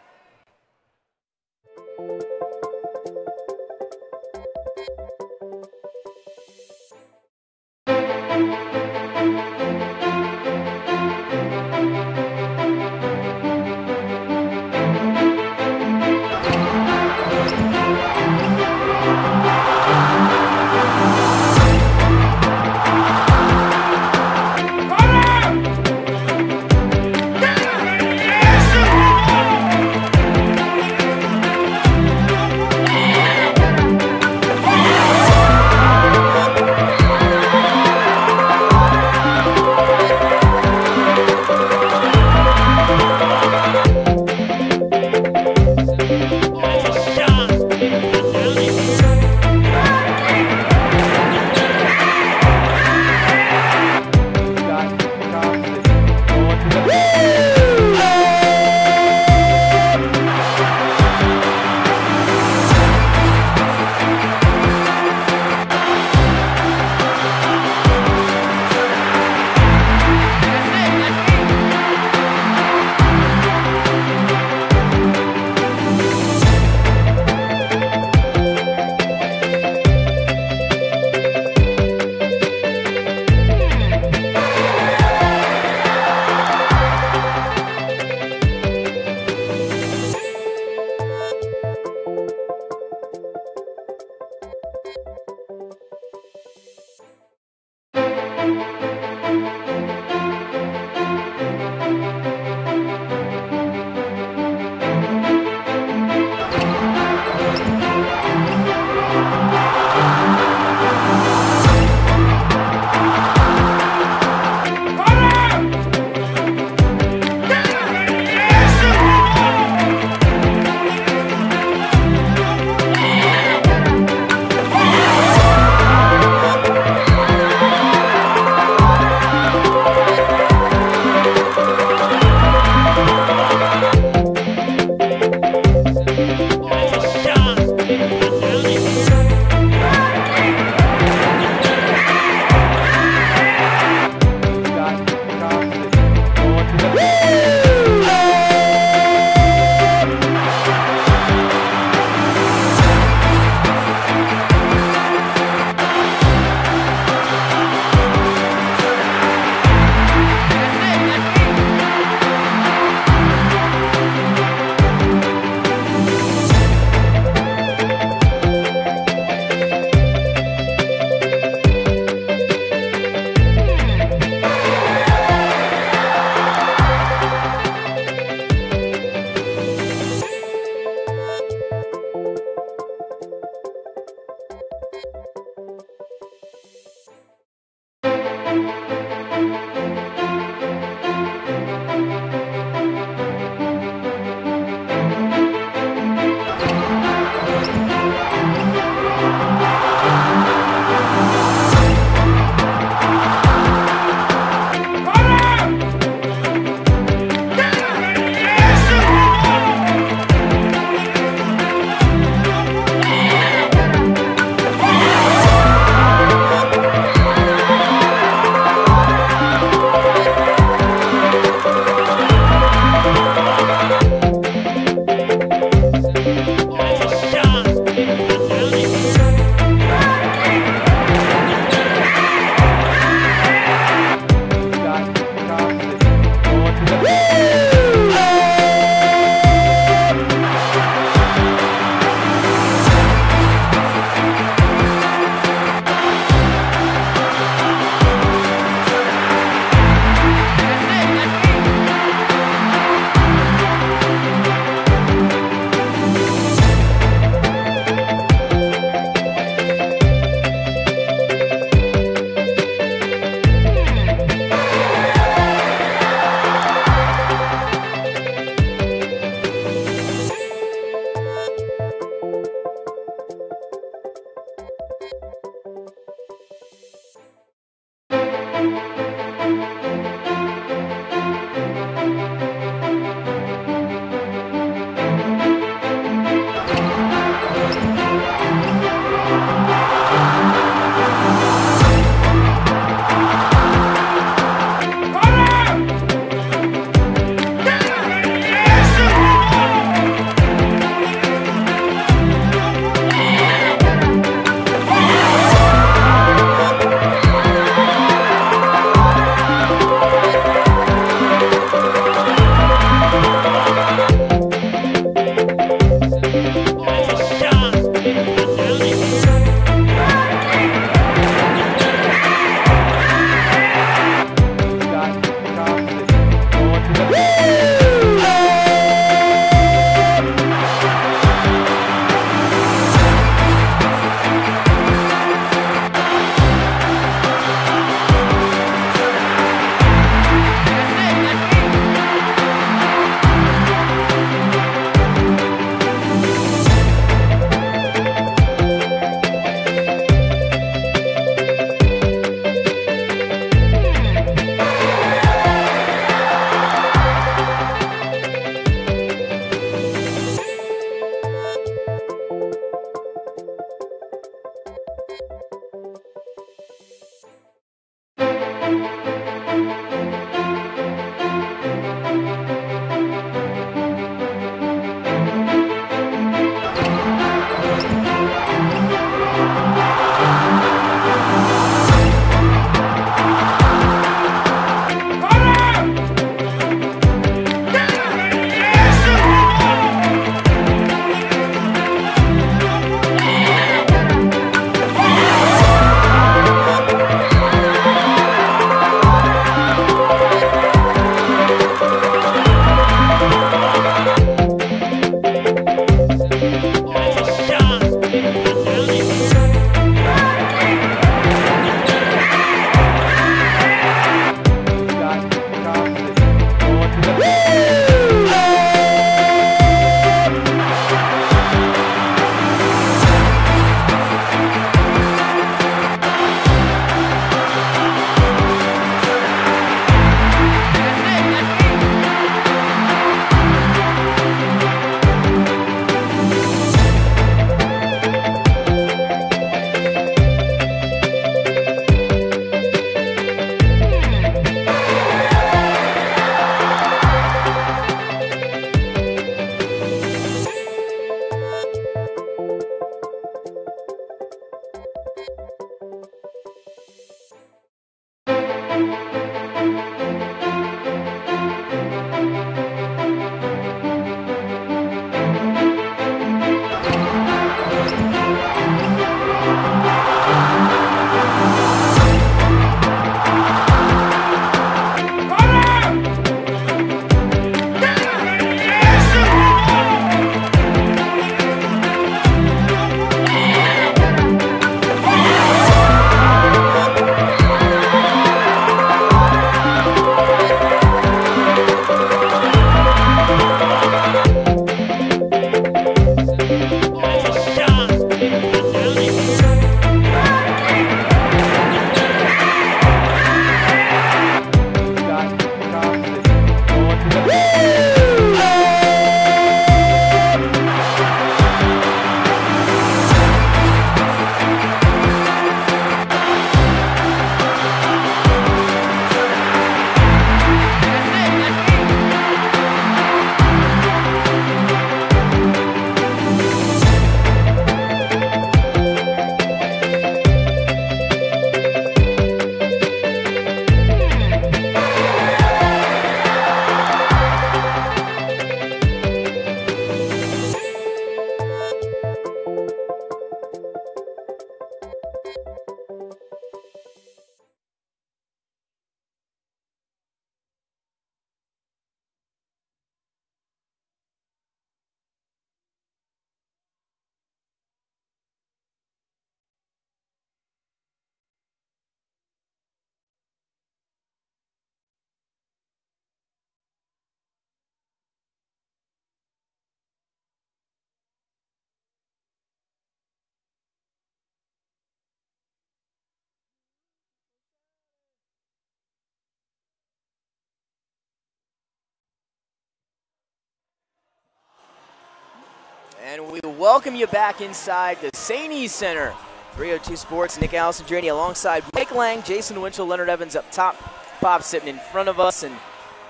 And we welcome you back inside the St. E Center. 302 Sports, Nick Alessandrini alongside Mike Lang, Jason Winchell, Leonard Evans up top. Bob sitting in front of us. And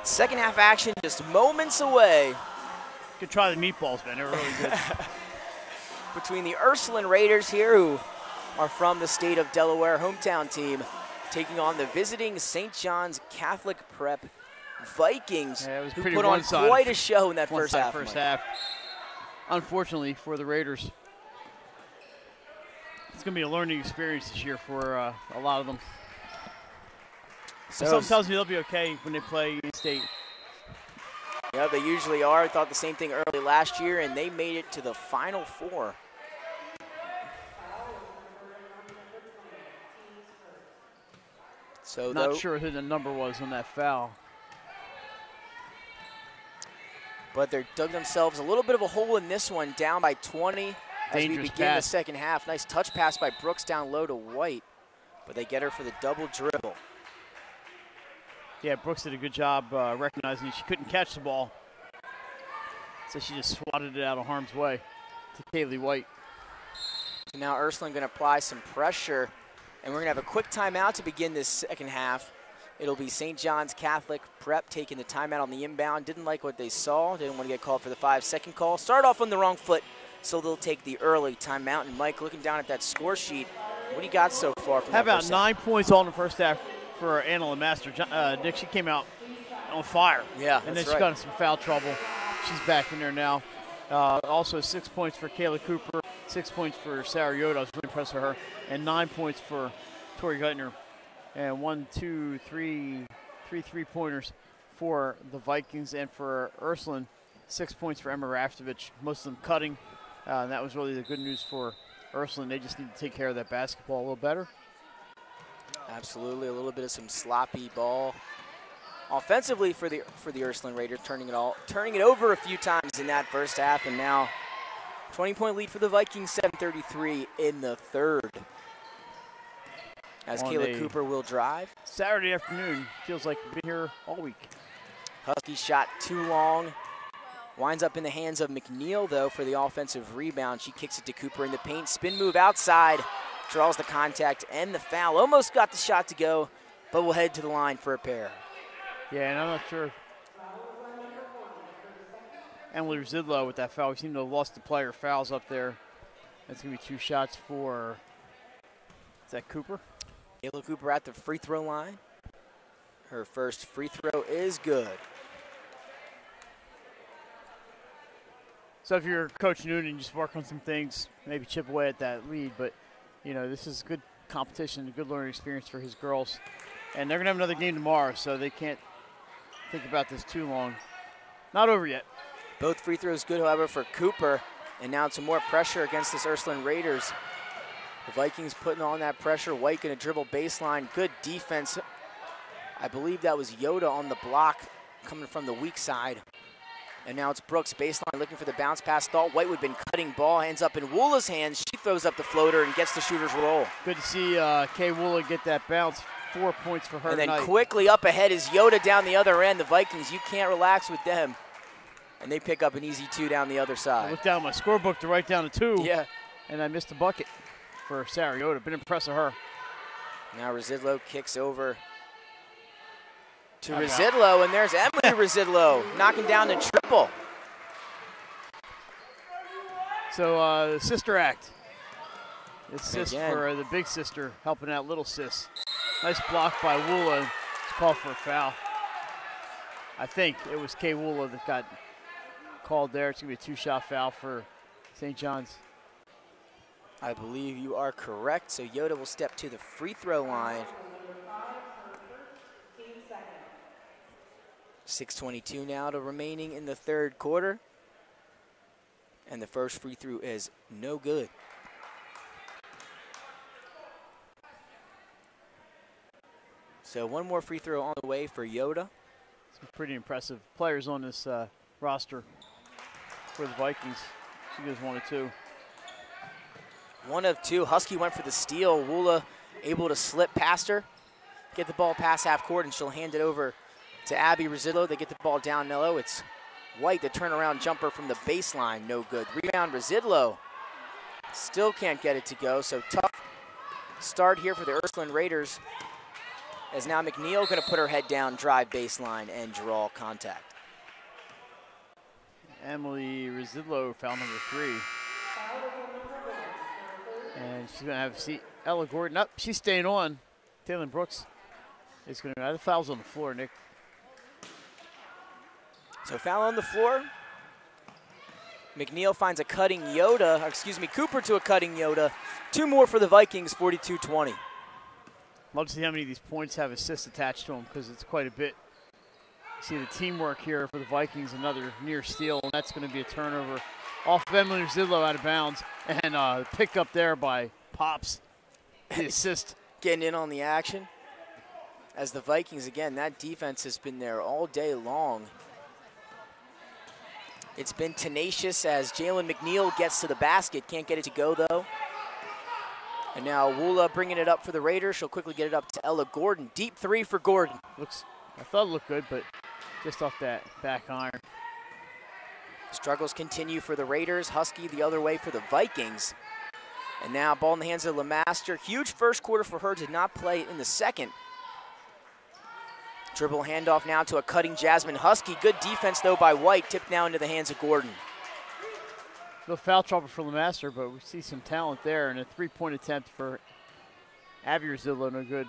second half action just moments away. Could try the meatballs, man. They were really good. Between the Ursuline Raiders here, who are from the state of Delaware, hometown team, taking on the visiting St. John's Catholic Prep Vikings, yeah, it was who pretty put on one-sided. quite a show in that first half. First half. Unfortunately for the Raiders, it's going to be a learning experience this year for a lot of them. So something tells me they'll be okay when they play in-state. Yeah, they usually are. I thought the same thing early last year, and they made it to the Final Four. So not sure who the number was on that foul. But they dug themselves a little bit of a hole in this one, down by 20 as we begin the second half. Nice touch pass by Brooks down low to White, but they get her for the double dribble. Yeah, Brooks did a good job recognizing she couldn't catch the ball, so she just swatted it out of harm's way to Kaylee White. So now Ursuline going to apply some pressure, and we're going to have a quick timeout to begin this second half. It'll be St. John's Catholic Prep taking the timeout on the inbound. Didn't like what they saw. Didn't want to get called for the 5-second call. Started off on the wrong foot, so they'll take the early timeout. And Mike, looking down at that score sheet, what do you got so far from that about first 9 points all in the first half for Anna Lemaster. Dick, she came out on fire. Yeah, and then she got in some foul trouble. She's back in there now. Also 6 points for Kayla Cooper, 6 points for Sarah Yoda. I was really impressed with her. And 9 points for Tori Gutner. And 1, 2, 3 3-pointers for the Vikings. And for Ursuline, 6 points for Emma Raftovich, most of them cutting. And that was really the good news for Ursuline. They just need to take care of that basketball a little better. Absolutely, a little bit of some sloppy ball. Offensively for the Ursuline Raiders, turning it over a few times in that first half, and now 20-point lead for the Vikings, 7:33 in the third. As Kayla Cooper will drive. Saturday afternoon, feels like we've been here all week. Husky shot too long. Winds up in the hands of McNeil, though, for the offensive rebound. She kicks it to Cooper in the paint. Spin move outside. Draws the contact and the foul. Almost got the shot to go, but we'll head to the line for a pair. Yeah, and I'm not sure. Emily Zidlow with that foul. We seem to have lost the player fouls up there. That's going to be 2 shots for, is that Cooper? Kayla Cooper at the free throw line. Her first free throw is good. So if you're Coach Noonan, just work on some things, maybe chip away at that lead. But, you know, this is good competition, a good learning experience for his girls. And they're going to have another game tomorrow, so they can't think about this too long. Not over yet. Both free throws good, however, for Cooper. And now some more pressure against this Ursuline Raiders. The Vikings putting on that pressure. White going to dribble baseline. Good defense. I believe that was Yoda on the block coming from the weak side. And now it's Brooks baseline looking for the bounce pass. Thought White would have been cutting ball. Ends up in Woola's hands. She throws up the floater and gets the shooter's roll. Good to see Kay Woola get that bounce. 4 points for her And then tonight. quickly up ahead is Yoda down the other end. The Vikings, you can't relax with them. And they pick up an easy 2 down the other I side. looked down at my scorebook to write down a 2. Yeah. And I missed a bucket for Sarah Yoda. Been impressed with her. Now Residlow kicks over to Residlow, and there's Emily Residlow knocking down the triple. So sister act. It's sis Again. for the big sister helping out little sis. Nice block by Woola. It's called for a foul. I think it was Kay Woola that got called there. It's going to be a 2-shot foul for St. John's. I believe you are correct. So Yoda will step to the free throw line. 6:22 now to remaining in the third quarter. And the first free throw is no good. So one more free throw on the way for Yoda. Some pretty impressive players on this roster for the Vikings. She goes 1 of 2. 1 of 2. Husky went for the steal. Woola able to slip past her, get the ball past half court, and she'll hand it over to Abby Residlow. They get the ball down low. It's White, the turnaround jumper from the baseline, no good. Rebound, Residlo. Still can't get it to go, so tough start here for the Ursuline Raiders. As now McNeil going to put her head down, drive baseline, and draw contact. Emily Residlo, foul number 3. And she's going to have Ella Gordon up. She's staying on. Taylor Brooks is going to have the fouls on the floor, Nick. So foul on the floor. McNeil finds a cutting Yoda, Cooper to a cutting Yoda. 2 more for the Vikings, 42-20. Love to see how many of these points have assists attached to them because it's quite a bit. See the teamwork here for the Vikings, another near steal, and that's going to be a turnover off of Emily Zillow out of bounds. And pick up there by Pops, the assist. Getting in on the action. As the Vikings, again, that defense has been there all day long. It's been tenacious as Jalen McNeil gets to the basket. Can't get it to go, though. And now Woola bringing it up for the Raiders. She'll quickly get it up to Ella Gordon. Deep 3 for Gordon. I thought it looked good, but just off that back iron. Struggles continue for the Raiders. Husky the other way for the Vikings. And now ball in the hands of LeMaster. Huge first quarter for her. Did not play in the second. Dribble handoff now to a cutting Jasmine Husky. Good defense, though, by White. Tipped now into the hands of Gordon. No foul trouble for LeMaster, but we see some talent there. And a 3-point attempt for Abby Zillow, no good.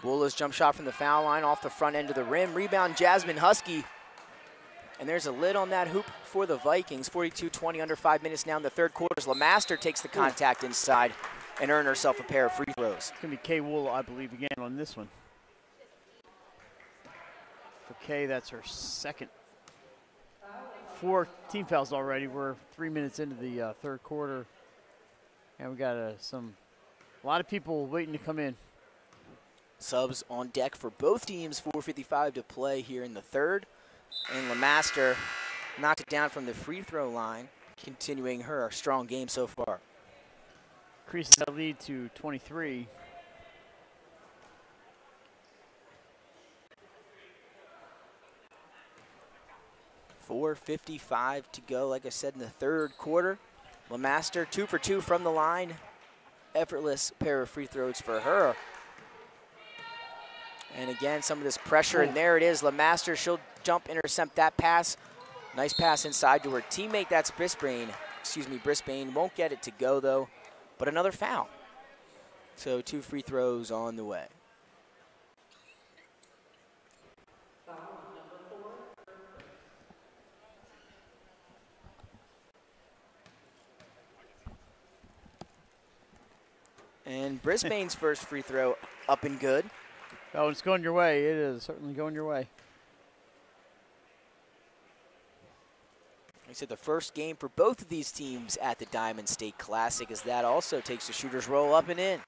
Woola's jump shot from the foul line off the front end of the rim. Rebound, Jasmine Husky. And there's a lid on that hoop for the Vikings. 42-20, under 5 minutes now in the third quarter. LeMaster takes the contact inside and earn herself a pair of free throws. It's going to be Kay Woola, I believe, again on this one. For Kay, that's her second. 4 team fouls already. We're 3 minutes into the third quarter. And we got a lot of people waiting to come in. Subs on deck for both teams. 4:55 to play here in the third. And LeMaster knocked it down from the free throw line, continuing her strong game so far. Increases that lead to 23. .455 to go, like I said, in the third quarter. LeMaster 2 for 2 from the line. Effortless pair of free throws for her. And again, some of this pressure, and there it is. LeMaster, she'll jump, intercept that pass. Nice pass inside to her teammate. That's Brisbane. Brisbane won't get it to go, though, but another foul. So 2 free throws on the way. And Brisbane's first free throw up and good. Oh, it's going your way. It is certainly going your way. Like I said, the first game for both of these teams at the Diamond State Classic, as that also takes the shooter's roll up and in.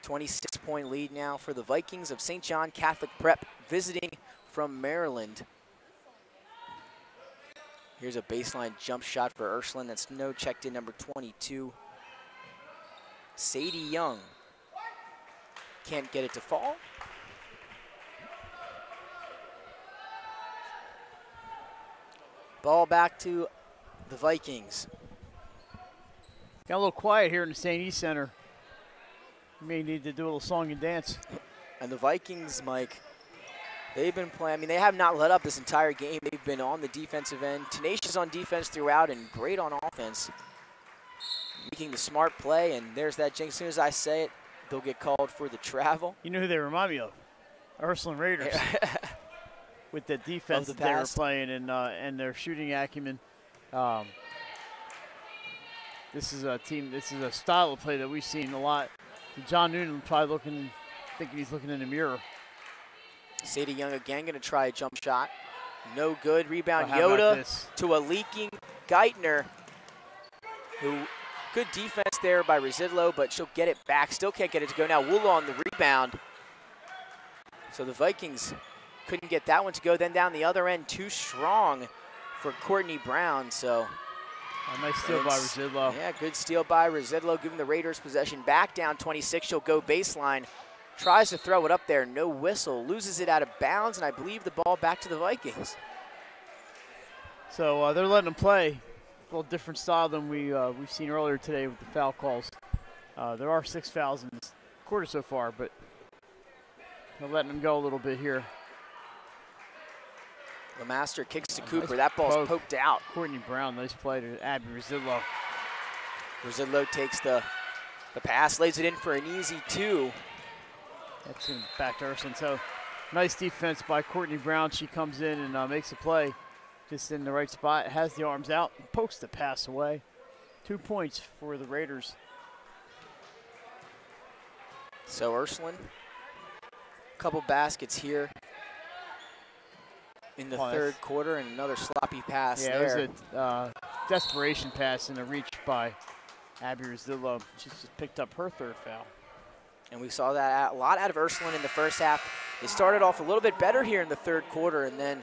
26-point lead now for the Vikings of St. John Catholic Prep, visiting from Maryland. Here's a baseline jump shot for Ursuline. That's checked in number 22. Sadie Young can't get it to fall. Ball back to the Vikings. Got a little quiet here in the St. E Center. You may need to do a little song and dance. And the Vikings, Mike, they've been playing. I mean, they have not let up this entire game. They've been on the defensive end, tenacious on defense throughout, and great on offense. Making the smart play, and there's that jinx. As soon as I say it, they'll get called for the travel. You know who they remind me of? Ursuline Raiders. With the defense that they were playing and their shooting acumen. This is a style of play that we've seen a lot. John Noonan probably thinking he's looking in the mirror. Sadie Young again going to try a jump shot. No good. Rebound Yoda to a leaking Geithner, who good defense there by Residlo, but she'll get it back. Still can't get it to go. Now Woola on the rebound. So the Vikings couldn't get that one to go. Then down the other end, too strong for Courtney Brown. So a nice steal by Residlo. Yeah, good steal by Residlo, giving the Raiders possession back down 26. She'll go baseline. Tries to throw it up there, no whistle. Loses it out of bounds, and I believe the ball back to the Vikings. So they're letting them play. A little different style than we've seen earlier today with the foul calls. There are 6 fouls in this quarter so far, but they're letting them go a little bit here. Lemaster kicks to Cooper. That ball's poked out. Courtney Brown, nice play to Abby Rosillo. Rosillo takes the pass, lays it in for an easy 2. That's back to Ursuline. So nice defense by Courtney Brown. She comes in and makes a play just in the right spot, has the arms out, pokes the pass away. 2 points for the Raiders. So Ursuline, a couple baskets here in the third quarter, and another sloppy pass there. Yeah, it was a desperation pass and a reach by Abby Rosillo. She just picked up her 3rd foul. And we saw that a lot out of Ursuline in the first half. They started off a little bit better here in the third quarter, and then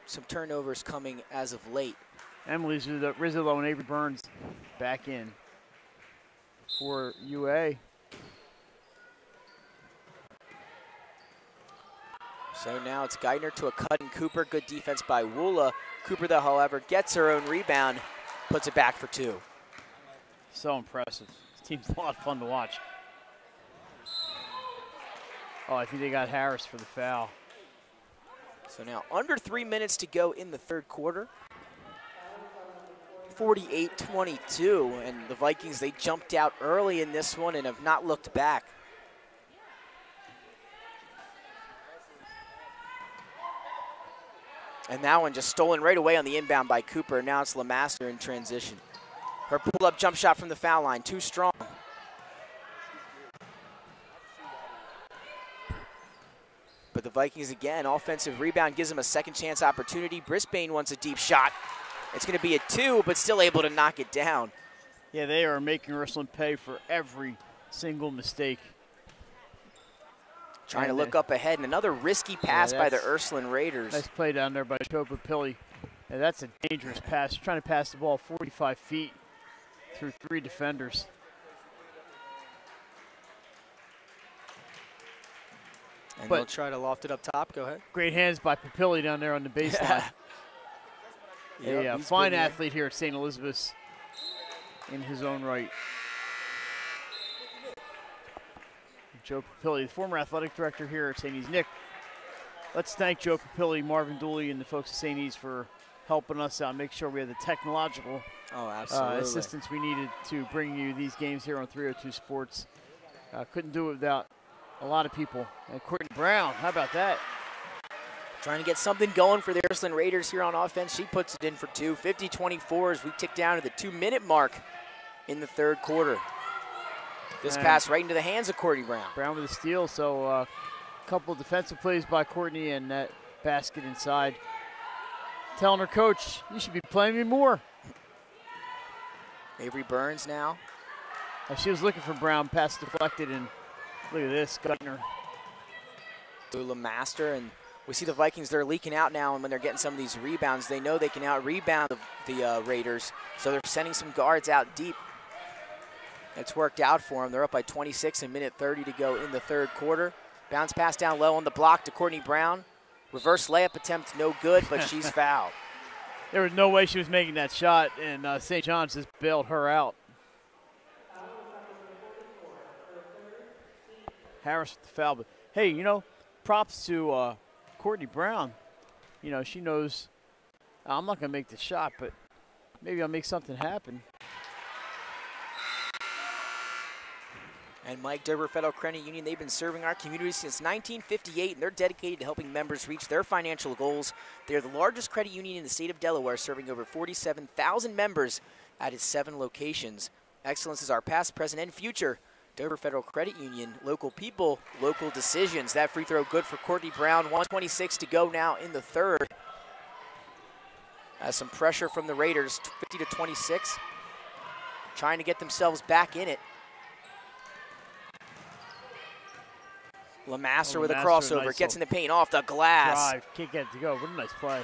some turnovers coming as of late. Emily Rosillo and Avery Burns back in for UA. So now it's Geithner to a cut and Cooper. Good defense by Woola. Cooper, though, however, gets her own rebound, puts it back for 2. So impressive. This team's a lot of fun to watch. Oh, I think they got Harris for the foul. So now under 3 minutes to go in the third quarter. 48-22, and the Vikings, they jumped out early in this one and have not looked back. And that one just stolen right away on the inbound by Cooper. Now it's Lemaster in transition. Her pull-up jump shot from the foul line, too strong. But the Vikings again, offensive rebound gives them a second chance opportunity. Brisbane wants a deep shot. It's going to be a 2, but still able to knock it down. Yeah, they are making Ursuline pay for every single mistake. Trying to look up ahead, and another risky pass by the Ursuline Raiders. Nice play down there by Joe Papilli. Yeah, that's a dangerous pass. Trying to pass the ball 45 feet through 3 defenders. And they'll try to loft it up top. Go ahead. Great hands by Papilli down there on the baseline. Yeah, fine athlete here at St. Elizabeth's in his own right. Joe Papilli, the former athletic director here at St. E's. Nick, let's thank Joe Papilli, Marvin Dooley, and the folks at St. E's for helping us out, make sure we had the technological assistance we needed to bring you these games here on 302 Sports. Couldn't do it without a lot of people. And Courtney Brown, how about that? Trying to get something going for the Ursuline Raiders here on offense. She puts it in for 2. 50-24 as we tick down to the 2-minute mark in the third quarter. This pass right into the hands of Courtney Brown. Brown with a steal, so a couple of defensive plays by Courtney and that basket inside. Telling her coach, you should be playing me more. Avery Burns now. She was looking for Brown, pass deflected, and look at this, Geithner. To Lemaster, and we see the Vikings, they're leaking out now, and when they're getting some of these rebounds, they know they can out-rebound the Raiders, so they're sending some guards out deep. It's worked out for them. They're up by 26, a minute 30 to go in the third quarter. Bounce pass down low on the block to Courtney Brown. Reverse layup attempt, no good, but she's fouled. There was no way she was making that shot, and St. John's just bailed her out. Harris with the foul, but hey, you know, props to Courtney Brown. You know, she knows I'm not going to make the shot, but maybe I'll make something happen. And Mike Dover Federal Credit Union, they've been serving our community since 1958, and they're dedicated to helping members reach their financial goals. They're the largest credit union in the state of Delaware, serving over 47,000 members at its 7 locations. Excellence is our past, present, and future. Dover Federal Credit Union, local people, local decisions. That free throw good for Courtney Brown. 1:26 to go now in the third. Some pressure from the Raiders, 50-26. Trying to get themselves back in it. Lemaster with a crossover, nice gets in the paint off the glass. Drive, can't get it to go. What a nice play.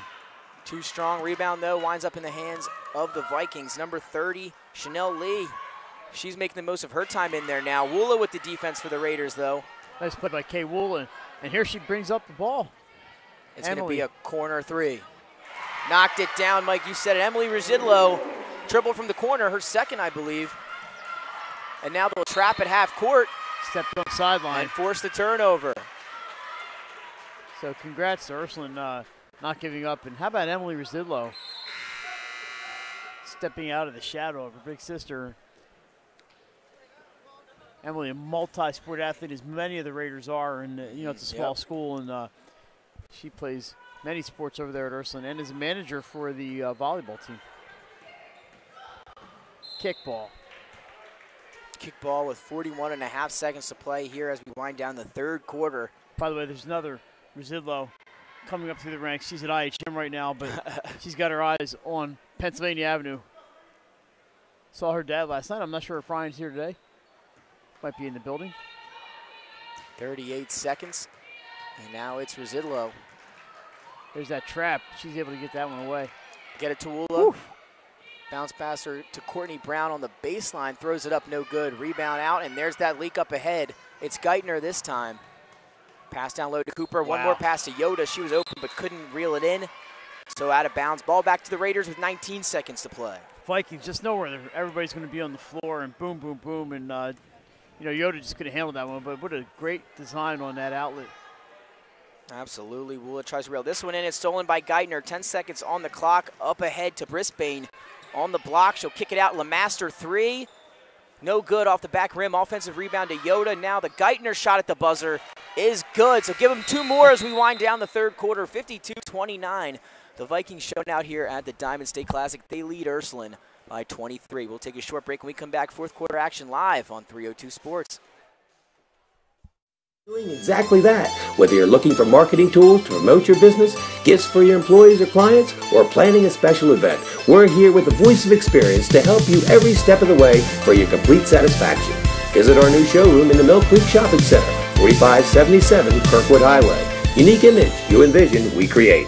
Too strong rebound, though, winds up in the hands of the Vikings. Number 30, Chanel Lee. She's making the most of her time in there now. Woola with the defense for the Raiders, though. Nice play by Kay Woola, and here she brings up the ball. It's going to be a corner 3. Knocked it down, Mike. You said it. Emily Residlo, triple from the corner, her second, I believe. And now they'll trap at half court. Stepped on the sideline. And force the turnover. So congrats to Ursuline not giving up. And how about Emily Residlo stepping out of the shadow of her big sister? Emily, a multi-sport athlete, as many of the Raiders are, and it's a small school, and she plays many sports over there at Ursuline, and is a manager for the volleyball team. Kickball. Kickball with 41.5 seconds to play here as we wind down the third quarter. By the way, there's another Residlo coming up through the ranks. She's at IHM right now, but she's got her eyes on Pennsylvania Avenue. Saw her dad last night. I'm not sure if Ryan's here today. Might be in the building. 38 seconds, and now it's Residlo. There's that trap. She's able to get that one away. Get it to Woola. Bounce passer to Courtney Brown on the baseline. Throws it up, no good. Rebound out, and there's that leak up ahead. It's Geithner this time. Pass down low to Cooper. One more pass to Yoda. She was open but couldn't reel it in. So out of bounds. Ball back to the Raiders with 19 seconds to play. Vikings just know where everybody's going to be on the floor, and boom, boom, boom. And, Yoda just could have handled that one, but what a great design on that outlet. Absolutely. Woola tries to reel this one in. It's stolen by Geithner. 10 seconds on the clock. Up ahead to Brisbane. On the block, she'll kick it out. Lemaster three. No good off the back rim. Offensive rebound to Yoda. Now the Geithner shot at the buzzer is good. So give them two more as we wind down the third quarter. 52-29. The Vikings shown out here at the Diamond State Classic. They lead Ursuline by 23. We'll take a short break when we come back. Fourth quarter action live on 302 Sports. Doing exactly that. Whether you're looking for marketing tools to promote your business, gifts for your employees or clients, or planning a special event, we're here with the voice of experience to help you every step of the way for your complete satisfaction. Visit our new showroom in the Mill Creek Shopping Center, 4577 Kirkwood Highway. Unique image, you envision, we create.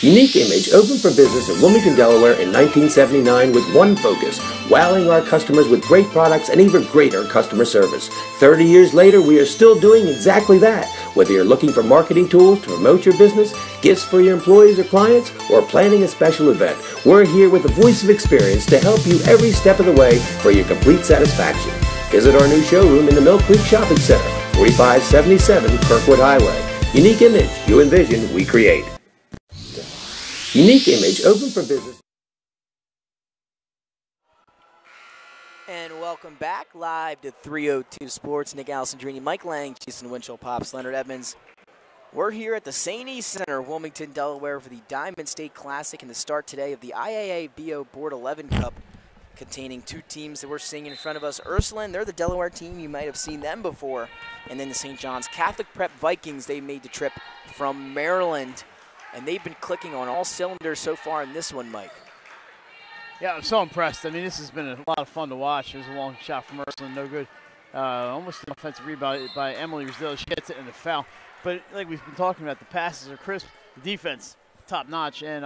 Unique Image opened for business in Wilmington, Delaware in 1979 with one focus, wowing our customers with great products and even greater customer service. 30 years later, we are still doing exactly that. Whether you're looking for marketing tools to promote your business, gifts for your employees or clients, or planning a special event, we're here with the voice of experience to help you every step of the way for your complete satisfaction. Visit our new showroom in the Mill Creek Shopping Center, 4577 Kirkwood Highway. Unique Image, you envision, we create. Unique Image, open for business. And welcome back live to 302 Sports. Nick Alessandrini, Mike Lang, Jason Winchell, Pops, Leonard Edmonds. We're here at the St. East Center, Wilmington, Delaware, for the Diamond State Classic and the start today of the IAABO Board 11 Cup, containing two teams that we're seeing in front of us. Ursuline, they're the Delaware team. You might have seen them before. And then the St. John's Catholic Prep Vikings, they made the trip from Maryland. And they've been clicking on all cylinders so far in this one, Mike. Yeah, I'm so impressed. I mean, this has been a lot of fun to watch. There's a long shot from Ursuline, no good. Almost an offensive rebound by Emily Residlo. She gets it in the foul. But like we've been talking about, the passes are crisp. The defense, top notch. And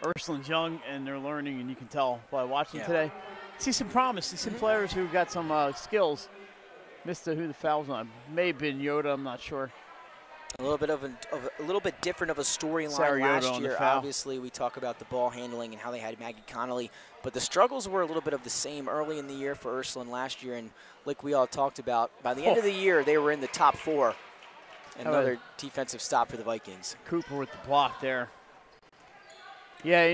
Ursuline's young, and they're learning, and you can tell by watching today. See some promise. See some players who got some skills. Missed who the foul was on. May have been Yoda, I'm not sure. A little bit different of a storyline last year. Obviously, we talk about the ball handling and how they had Maggie Connolly, but the struggles were a little bit of the same early in the year for Ursuline last year. And like we all talked about, by the end of the year, they were in the top four. Another defensive stop for the Vikings. Cooper with the block there. Yeah,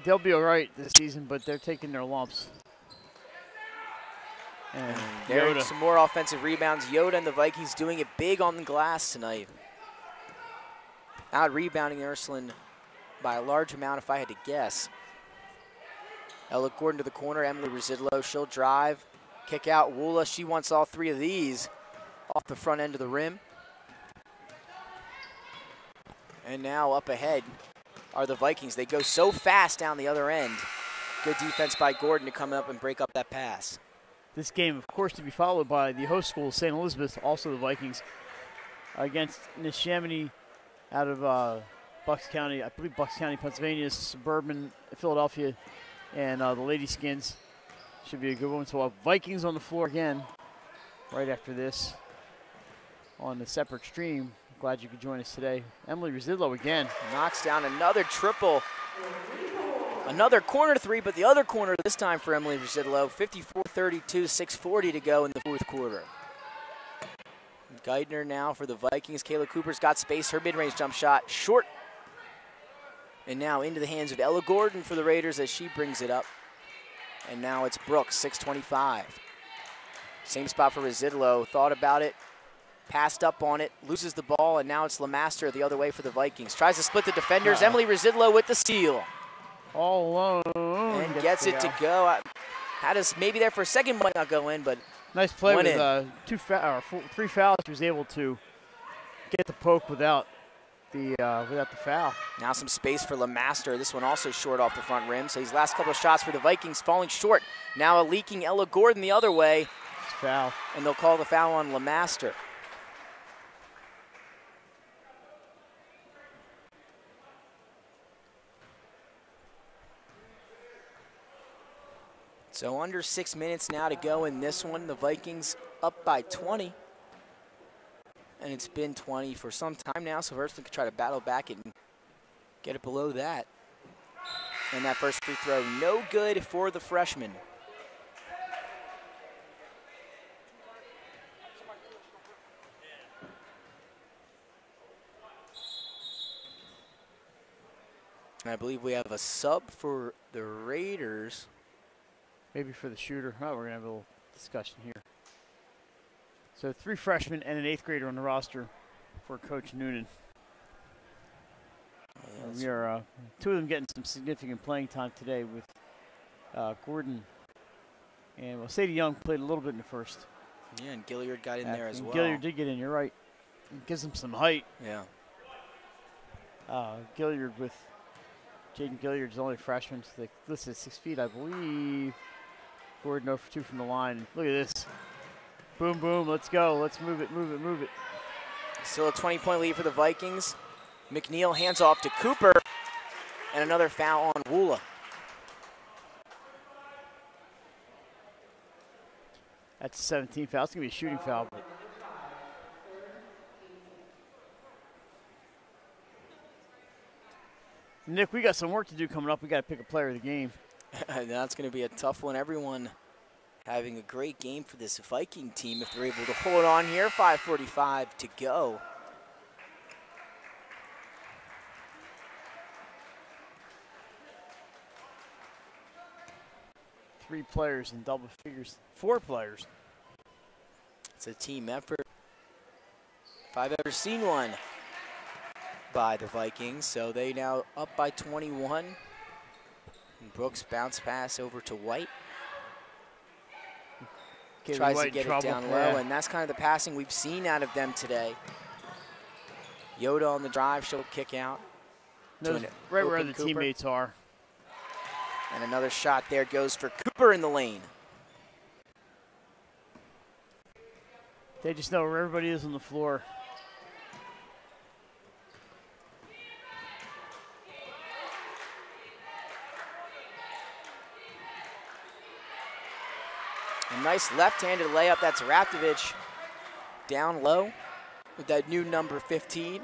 they'll be all right this season, but they're taking their lumps. And there's some more offensive rebounds. Yoda and the Vikings doing it big on the glass tonight. Out rebounding Ursuline by a large amount, if I had to guess. Ella Gordon to the corner. Emily Residlo, she'll drive. Kick out Woola. She wants all three of these off the front end of the rim. And now up ahead are the Vikings. They go so fast down the other end. Good defense by Gordon to come up and break up that pass. This game, of course, to be followed by the host school, St. Elizabeth, also the Vikings, against Neshaminy out of Bucks County. I believe Bucks County, Pennsylvania, suburban Philadelphia, and the Lady Skins. Should be a good one. So Vikings on the floor again right after this. on the separate stream. Glad you could join us today. Emily Residlow again. Knocks down another triple. Another corner three, but the other corner this time for Emily Residlow. 54-32, 6:40 to go in the fourth quarter. Geithner now for the Vikings. Kayla Cooper's got space. Her mid-range jump shot short. And now into the hands of Ella Gordon for the Raiders as she brings it up. And now it's Brooks, 6:25. Same spot for Residlow. Thought about it. Passed up on it, loses the ball, and now it's Lemaster the other way for the Vikings. Tries to split the defenders. Emily Residlow with the steal. All alone. And gets it to go. Had us maybe there for a second, might not go in, but nice play went with three fouls. She was able to get the poke without the foul. Now some space for Lemaster. This one also short off the front rim. So these last couple of shots for the Vikings falling short. Now a leaking Ella Gordon the other way. It's foul. And they'll call the foul on Lemaster. So under 6 minutes now to go in this one. The Vikings up by 20. And it's been 20 for some time now, so Ursuline could try to battle back and get it below that. And that first free throw, no good for the freshman. And I believe we have a sub for the Raiders. Maybe for the shooter. Oh, we're going to have a little discussion here. So 3 freshmen and an 8th grader on the roster for Coach Noonan. We are 2 of them getting some significant playing time today with Gordon. And well, Sadie Young played a little bit in the first. Yeah, and Gilliard got in there as well. Gilliard did get in, you're right. It gives him some height. Yeah. Gilliard with Jaden Gilliard's only freshman. So they listed 6 feet, I believe. Gordon 0 for 2 from the line. Look at this. Boom, boom, let's go. Let's move it, move it, move it. Still a 20-point lead for the Vikings. McNeil hands off to Cooper. And another foul on Woola. That's a 17 foul. It's going to be a shooting foul. Nick, we got some work to do coming up. We got to pick a player of the game. That's going to be a tough one. Everyone having a great game for this Viking team if they're able to hold on here. 5:45 to go. Three players in double figures. 4 players. It's a team effort. If I've ever seen one by the Vikings. So they now up by 21. And Brooks bounce pass over to White. Tries to get it down low, and that's kind of the passing we've seen out of them today. Yoda on the drive, she'll kick out. Right where the teammates are. And another shot there goes for Cooper in the lane. They just know where everybody is on the floor. A nice left-handed layup. That's Raptovich down low with that new number 15.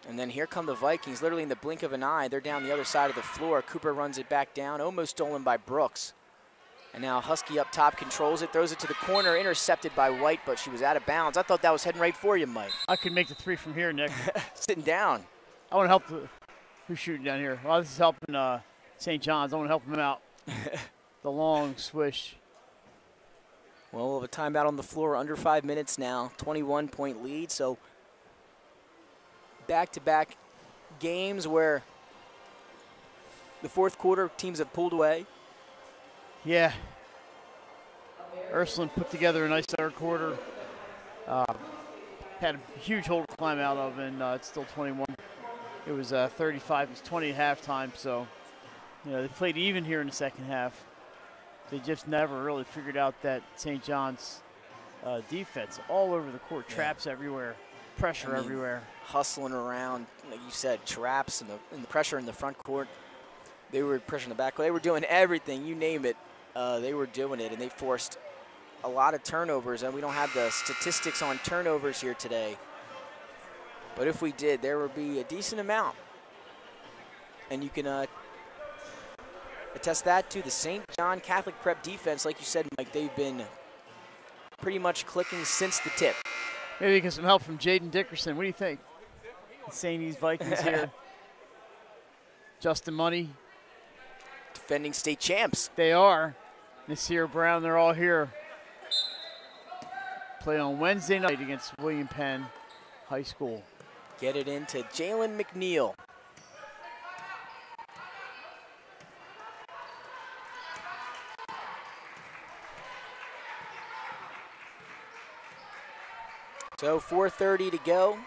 And then here come the Vikings, literally in the blink of an eye. They're down the other side of the floor. Cooper runs it back down, almost stolen by Brooks. And now Husky up top controls it, throws it to the corner, intercepted by White, but she was out of bounds. I thought that was heading right for you, Mike. I could make the 3 from here, Nick. Sitting down. I want to help who's shooting down here. Well, this is helping St. John's. I want to help them out. The long swish. Well, we'll have a timeout on the floor, under 5 minutes now, 21-point lead. So back-to-back games where the fourth quarter teams have pulled away. Yeah. Ursuline put together a nice third quarter. Had a huge hole to climb out of, and it's still 21. It was 35. It was 20 at halftime, so they played even here in the second half. They just never really figured out that St. John's defense all over the court, traps everywhere, pressure everywhere. Hustling around, like you said, traps and the pressure in the front court. They were pressuring the back court. They were doing everything, you name it. They were doing it, and they forced a lot of turnovers, and we don't have the statistics on turnovers here today. But if we did, there would be a decent amount. And you can attest that to the St. John Catholic Prep defense. Like you said, Mike, they've been pretty much clicking since the tip. Maybe get some help from Jaden Dickerson. What do you think? St. E's Vikings here. Justin Money. Defending state champs. They are. Nasir Brown, they're all here. Play on Wednesday night against William Penn High School. Get it into Jalen McNeil. So 4:30 to go.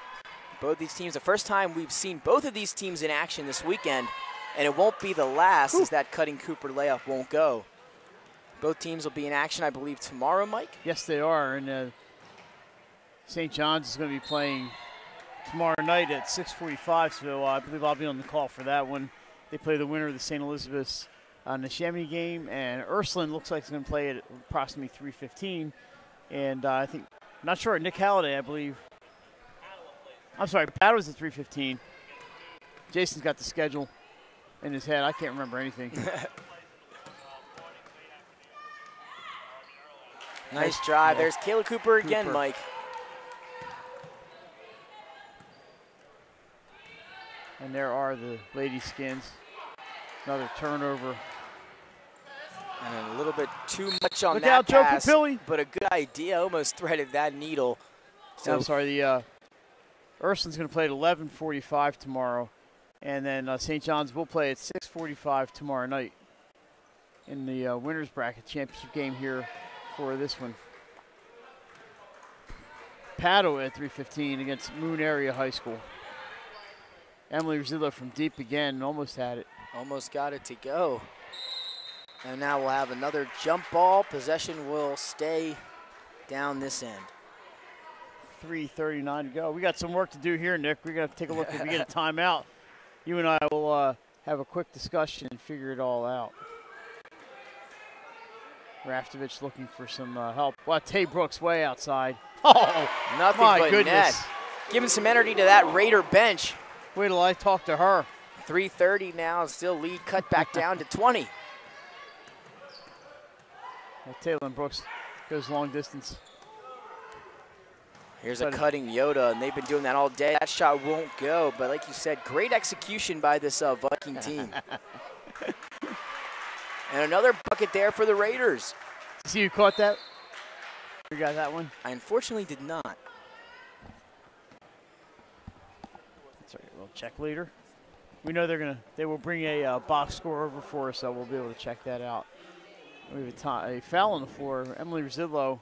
Both these teams, the first time we've seen both of these teams in action this weekend, and it won't be the last as that Cutting Cooper layup won't go. Both teams will be in action, I believe, tomorrow, Mike? Yes, they are. And St. John's is going to be playing tomorrow night at 6:45, so I believe I'll be on the call for that one. They play the winner of the St. Elizabeth's Neshaminy game, and Ursuline looks like it's going to play at approximately 3:15. And I think, I'm not sure, Nick Halliday, I believe. I'm sorry, Paddle's at 3:15. Jason's got the schedule in his head. I can't remember anything. Nice drive. There's Kayla Cooper again, Mike. And there are the Lady Skins. Another turnover. And a little bit too much on Look that out, Joe pass, Papilli. But a good idea. Almost threaded that needle. So I'm sorry, the Ursuline's going to play at 11:45 tomorrow. And then St. John's will play at 6:45 tomorrow night in the winners bracket championship game here for this one. Padua at 3:15 against Moon Area High School. Emily Rosillo from deep again, almost had it. Almost got it to go. And now we'll have another jump ball. Possession will stay down this end. 3:39 to go. We got some work to do here, Nick. We're going to take a look if we get a timeout. You and I will have a quick discussion and figure it all out. Raftovich looking for some help. Wow, Tay Brooks way outside. Oh, nothing my but goodness. net. Giving some energy to that Raider bench. Wait till I talk to her. 3:30 now, still lead cut back down to 20. Well, Taylor Brooks goes long distance. Here's a cutting Yoda, and they've been doing that all day. That shot won't go, but like you said, great execution by this Viking team. And another bucket there for the Raiders. See you caught that? You got that one? I unfortunately did not. That's right, well, check leader. We know they will bring a box score over for us, so we'll be able to check that out. We have a foul on the floor. Emily Rosillo,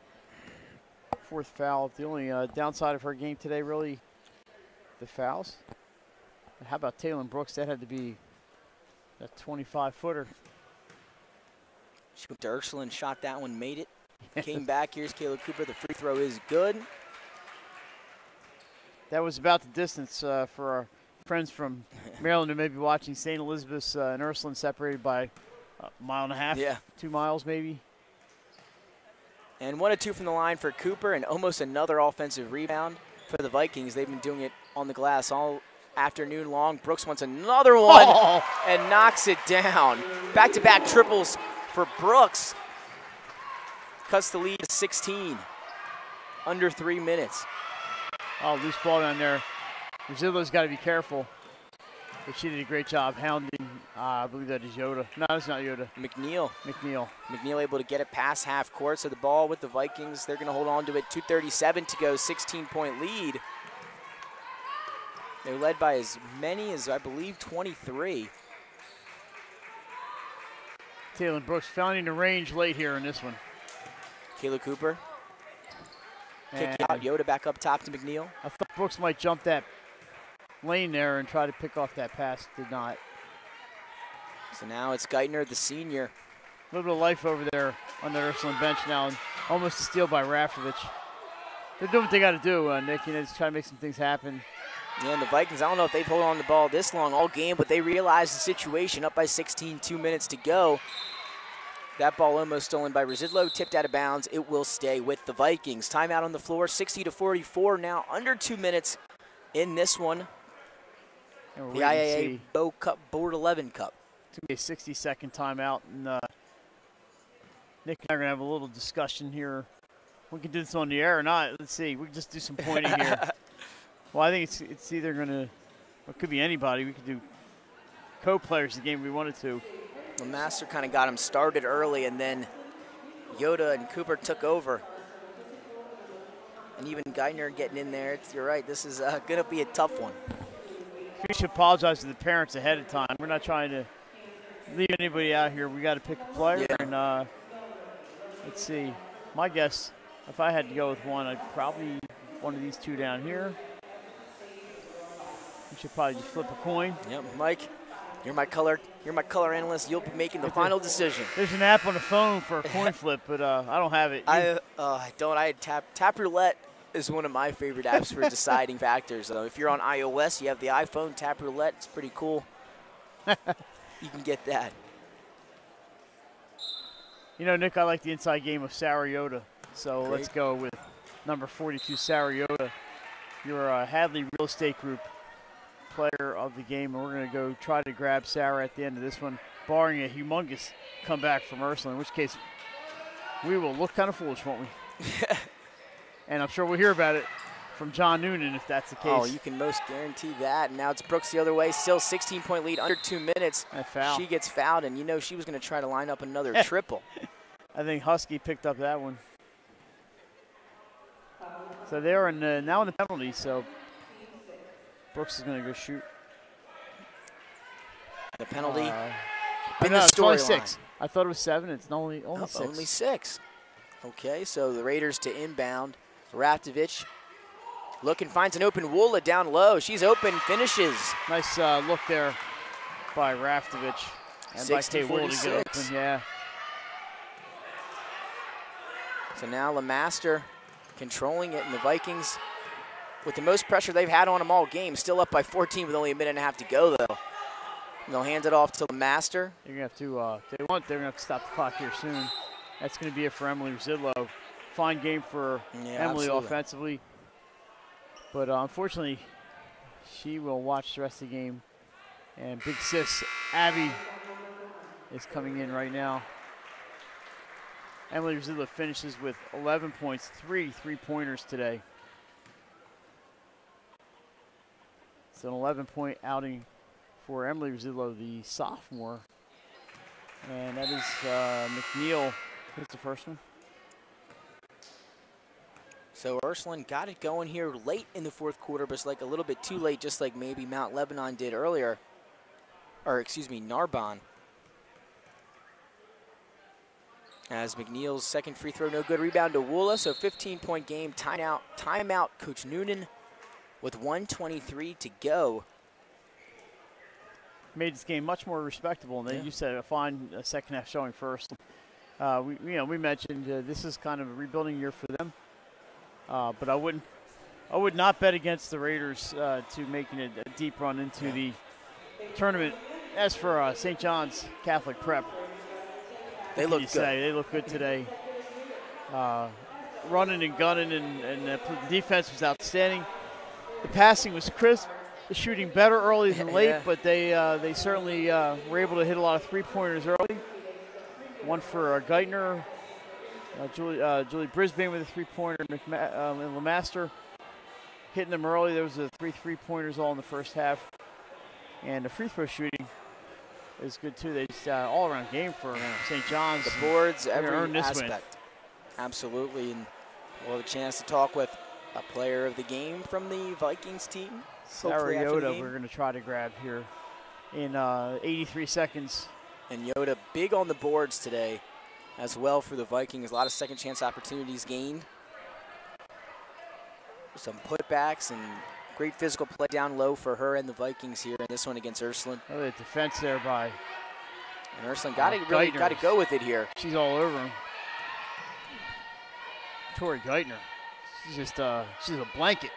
fourth foul. The only downside of her game today, really, the fouls. How about Taylor Brooks? That had to be a 25-footer. She went to Ursuline, shot that one, made it. Came back. Here's Kayla Cooper. The free throw is good. That was about the distance for our friends from Maryland who may be watching. St. Elizabeth's and Ursuline separated by a mile and a half, 2 miles maybe. And 1 of 2 from the line for Cooper, and almost another offensive rebound for the Vikings. They've been doing it on the glass all afternoon long. Brooks wants another one and knocks it down. Back-to-back triples for Brooks. Cuts the lead to 16. Under 3 minutes. Oh, loose ball down there. Rosillo's got to be careful. But she did a great job hounding, I believe that is Yoda. No, it's not Yoda. McNeil. McNeil Able to get it past half court. So the ball with the Vikings. They're going to hold on to it. 2:37 to go. 16-point lead. They're led by as many as, I believe, 23. Taylor Brooks finding the range late here in this one. Kayla Cooper. Kick out. Yoda back up top to McNeil. I thought Brooks might jump that lane there and try to pick off that pass. Did not. So now it's Geithner, the senior. A little bit of life over there on the Ursuline bench now. And almost a steal by Raftovich. They're doing what they got to do, Nick. You know, just try to make some things happen. Yeah, and the Vikings, I don't know if they've held on the ball this long all game, but they realize the situation. Up by 16, 2 minutes to go. That ball almost stolen by Residlo, tipped out of bounds. It will stay with the Vikings. Timeout on the floor, 60-44 now, under 2 minutes in this one. The IAABO Cup, Board 11 Cup. It's going to be a 60-second timeout, and Nick and I are going to have a little discussion here. We can do this on the air or not. Let's see. We can just do some pointing here. Well, I think it's either going to, it could be anybody. We could do co-players the game we wanted to. The Master kind of got him started early, and then Yoda and Cooper took over. And even Geithner getting in there. You're right, this is going to be a tough one. We should apologize to the parents ahead of time. We're not trying to leave anybody out here. We got to pick a player. Yeah. And let's see. My guess, if I had to go with one, I'd probably one of these two down here. We should probably just flip a coin. Yep, Mike. You're my color analyst. You'll be making the final decision. There's an app on the phone for a coin flip, but I don't have it. I don't. I tap roulette is one of my favorite apps for deciding factors. If you're on iOS, you have the iPhone tap roulette. It's pretty cool. You can get that. You know, Nick, I like the inside game of Sarayota, so Great. Let's go with number 42, Sarayota. Your Hadley Real Estate Group player of the game, and we're going to go try to grab Sarah at the end of this one, barring a humongous comeback from Ursuline, in which case we will look kind of foolish, won't we? And I'm sure we'll hear about it from John Noonan if that's the case. Oh, you can most guarantee that. And now it's Brooks the other way. Still 16-point lead, under 2 minutes. Foul. She gets fouled, and you know she was going to try to line up another triple. I think Husky picked up that one. So they're now in the penalty, so Brooks is going to go shoot. The penalty. No, it's only 6. I thought it was 7. It's only 6. Only 6. Okay, so the Raiders to inbound. Raftovich looking, finds an open Woola down low. She's open, finishes. Nice look there by Raftovich. And by Kay Woola to get open, yeah. So now LeMaster controlling it, and the Vikings, with the most pressure they've had on them all game, still up by 14 with only a minute and a half to go, though. And they'll hand it off to LeMaster. They're going to have to, they're going to have to stop the clock here soon. That's going to be it for Emily Residlo. Fine game for Emily absolutely. Offensively. But unfortunately, she will watch the rest of the game. And big sis, Abby, is coming in right now. Emily Residlo finishes with 11 points, 3 3-pointers today. It's an 11-point outing for Emily Residlo, the sophomore. And that is McNeil. It's the first one. So Ursuline got it going here late in the fourth quarter, but it's like a little bit too late, just like maybe Mount Lebanon did earlier. Or, excuse me, Narbonne. As McNeil's second free throw, no good. Rebound to Woola, so 15-point game. Timeout, Coach Noonan with 1:23 to go. Made this game much more respectable, and then you said a fine second half showing first. We mentioned this is kind of a rebuilding year for them, but I would not bet against the Raiders to making a deep run into the tournament. As for St. John's Catholic Prep, they look good. They look good today. Running and gunning, and the defense was outstanding. The passing was crisp. The shooting better early than late, but they certainly were able to hit a lot of three-pointers early. One for Geithner, Julie Brisbane with a three-pointer, and LeMaster hitting them early. There was 3 3-pointers all in the first half. And the free throw shooting is good too. They just all-around game for St. John's. The boards, every aspect. win. Absolutely, and we'll have a chance to talk with a player of the game from the Vikings team. Sarayota we're going to try to grab here in 83 seconds. And Yoda big on the boards today as well for the Vikings. A lot of second chance opportunities gained. Some putbacks and great physical play down low for her and the Vikings here in this one against Ursuline. Oh, the defense there by. And Ursuline got to go with it here. She's all over him. Tori Geithner. She's a blanket.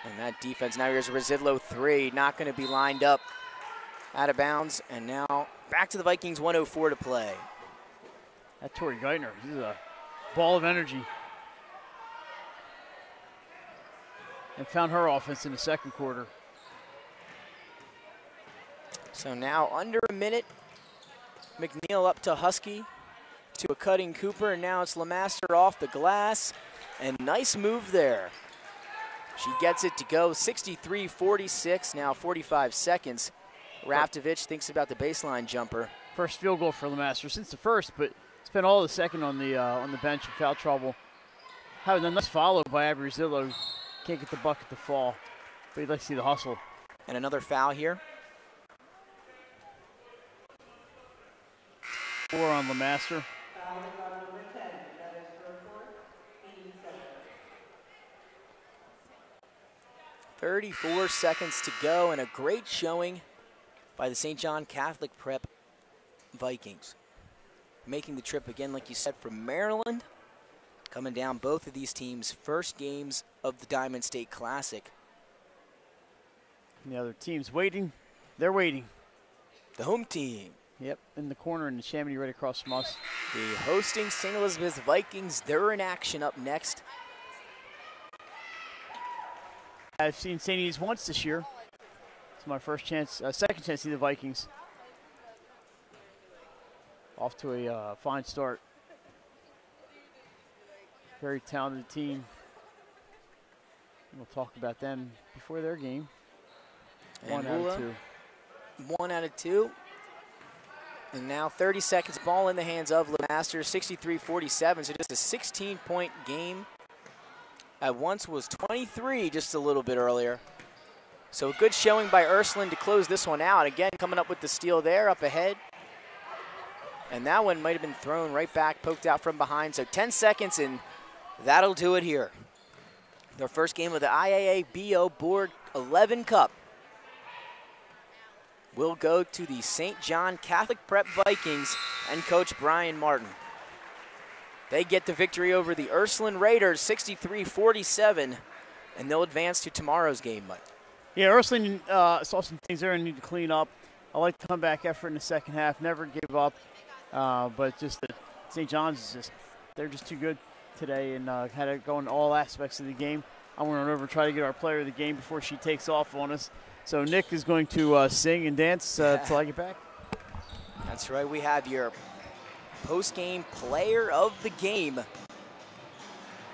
And that defense, now here's a Residlo 3, not going to be lined up, out of bounds. And now back to the Vikings, 1:04 to play. That Tori Geithner, he's a ball of energy. And found her offense in the second quarter. So now under a minute, McNeil up to Husky, to a cutting Cooper, and now it's Lemaster off the glass. And nice move there. She gets it to go 63-46, now 45 seconds. Raftovich thinks about the baseline jumper. First field goal for Lemaster since the first, but spent all the second on the bench in foul trouble. Having a nice follow by Abrizillo. Can't get the bucket to fall, but you'd like to see the hustle. And another foul here. 4 on Lemaster. 34 seconds to go, and a great showing by the St. John Catholic Prep Vikings. Making the trip again, like you said, from Maryland. Coming down both of these teams' first games of the Diamond State Classic. And the other team's waiting. They're waiting. The home team. Yep, in the corner in the Chamonix right across from us. The hosting St. Elizabeth's Vikings, they're in action up next. I've seen St. Ed's once this year. It's my second chance to see the Vikings. Off to a fine start. Very talented team. We'll talk about them before their game. And 1 out of 2. 1 out of 2. And now 30 seconds, ball in the hands of Lemaster, 63-47, so just a 16-point game. At once was 23 just a little bit earlier. So a good showing by Ursuline to close this one out. Again, coming up with the steal there, up ahead. And that one might have been thrown right back, poked out from behind. So 10 seconds, and that'll do it here. Their first game of the IAABO Board 11 Cup will go to the St. John Catholic Prep Vikings and Coach Brian Martin. They get the victory over the Ursuline Raiders, 63-47, and they'll advance to tomorrow's game, Mike. Yeah, Ursuline saw some things there and need to clean up. I like the comeback effort in the second half, never give up, but just St. John's, they're just too good today and had it go in all aspects of the game. I went on over and try to get our player of the game before she takes off on us. So Nick is going to sing and dance till I get back. That's right. We have your post-game player of the game.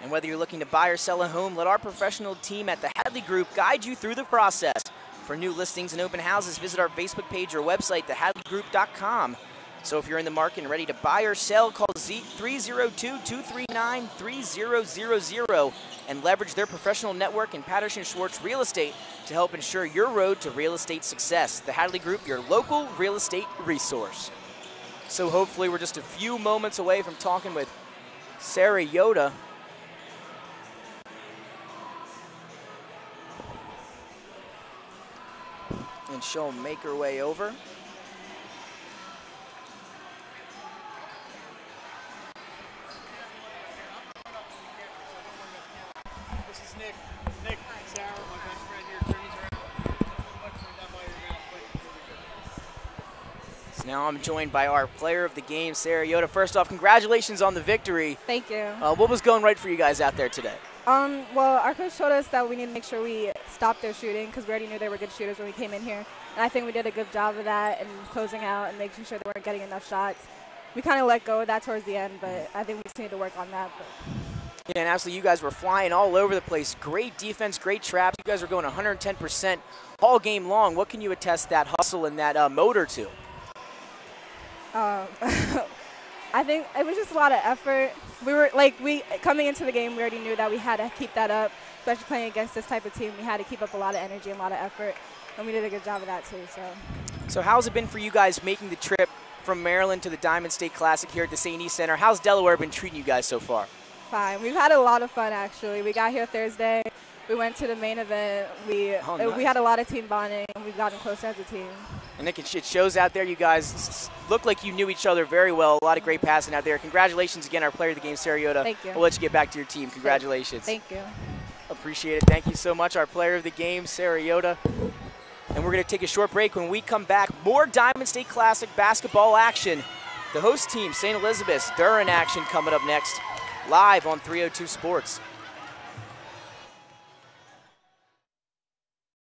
And whether you're looking to buy or sell a home, let our professional team at the Hadley Group guide you through the process. For new listings and open houses, visit our Facebook page or website, thehadleygroup.com. So if you're in the market and ready to buy or sell, call Z 302-239-3000 and leverage their professional network in Patterson Schwartz Real Estate to help ensure your road to real estate success. The Hadley Group, your local real estate resource. So hopefully we're just a few moments away from talking with Sarah Yoda. And she'll make her way over. Nick, Sarah, my best friend here, turns around. So now I'm joined by our player of the game, Sarah Yoda. First off, congratulations on the victory. Thank you. What was going right for you guys out there today? Well, our coach told us that we need to make sure we stop their shooting because we already knew they were good shooters when we came in here. And I think we did a good job of that and closing out and making sure they weren't getting enough shots. We kind of let go of that towards the end, but I think we just need to work on that. Yeah, and absolutely, you guys were flying all over the place. Great defense, great traps. You guys were going 110% all game long. What can you attest that hustle and that motor to? I think it was just a lot of effort. Coming into the game, we already knew that we had to keep that up, especially playing against this type of team. We had to keep up a lot of energy and a lot of effort, and we did a good job of that too. So how's it been for you guys making the trip from Maryland to the Diamond State Classic here at the St. E Center? How's Delaware been treating you guys so far? Fine. We've had a lot of fun, actually. We got here Thursday. We went to the main event. Nice. We had a lot of team bonding, and we've gotten closer as a team. And Nick, it shows out there. You guys look like you knew each other very well. A lot of great passing out there. Congratulations again, our player of the game, Sarah Yoda. Thank you. We'll let you get back to your team. Congratulations. Thank you. Appreciate it. Thank you so much, our player of the game, Sarah Yoda. And we're going to take a short break. When we come back, more Diamond State Classic basketball action The host team, St. Elizabeth's, they're in action coming up next, live on 302 Sports.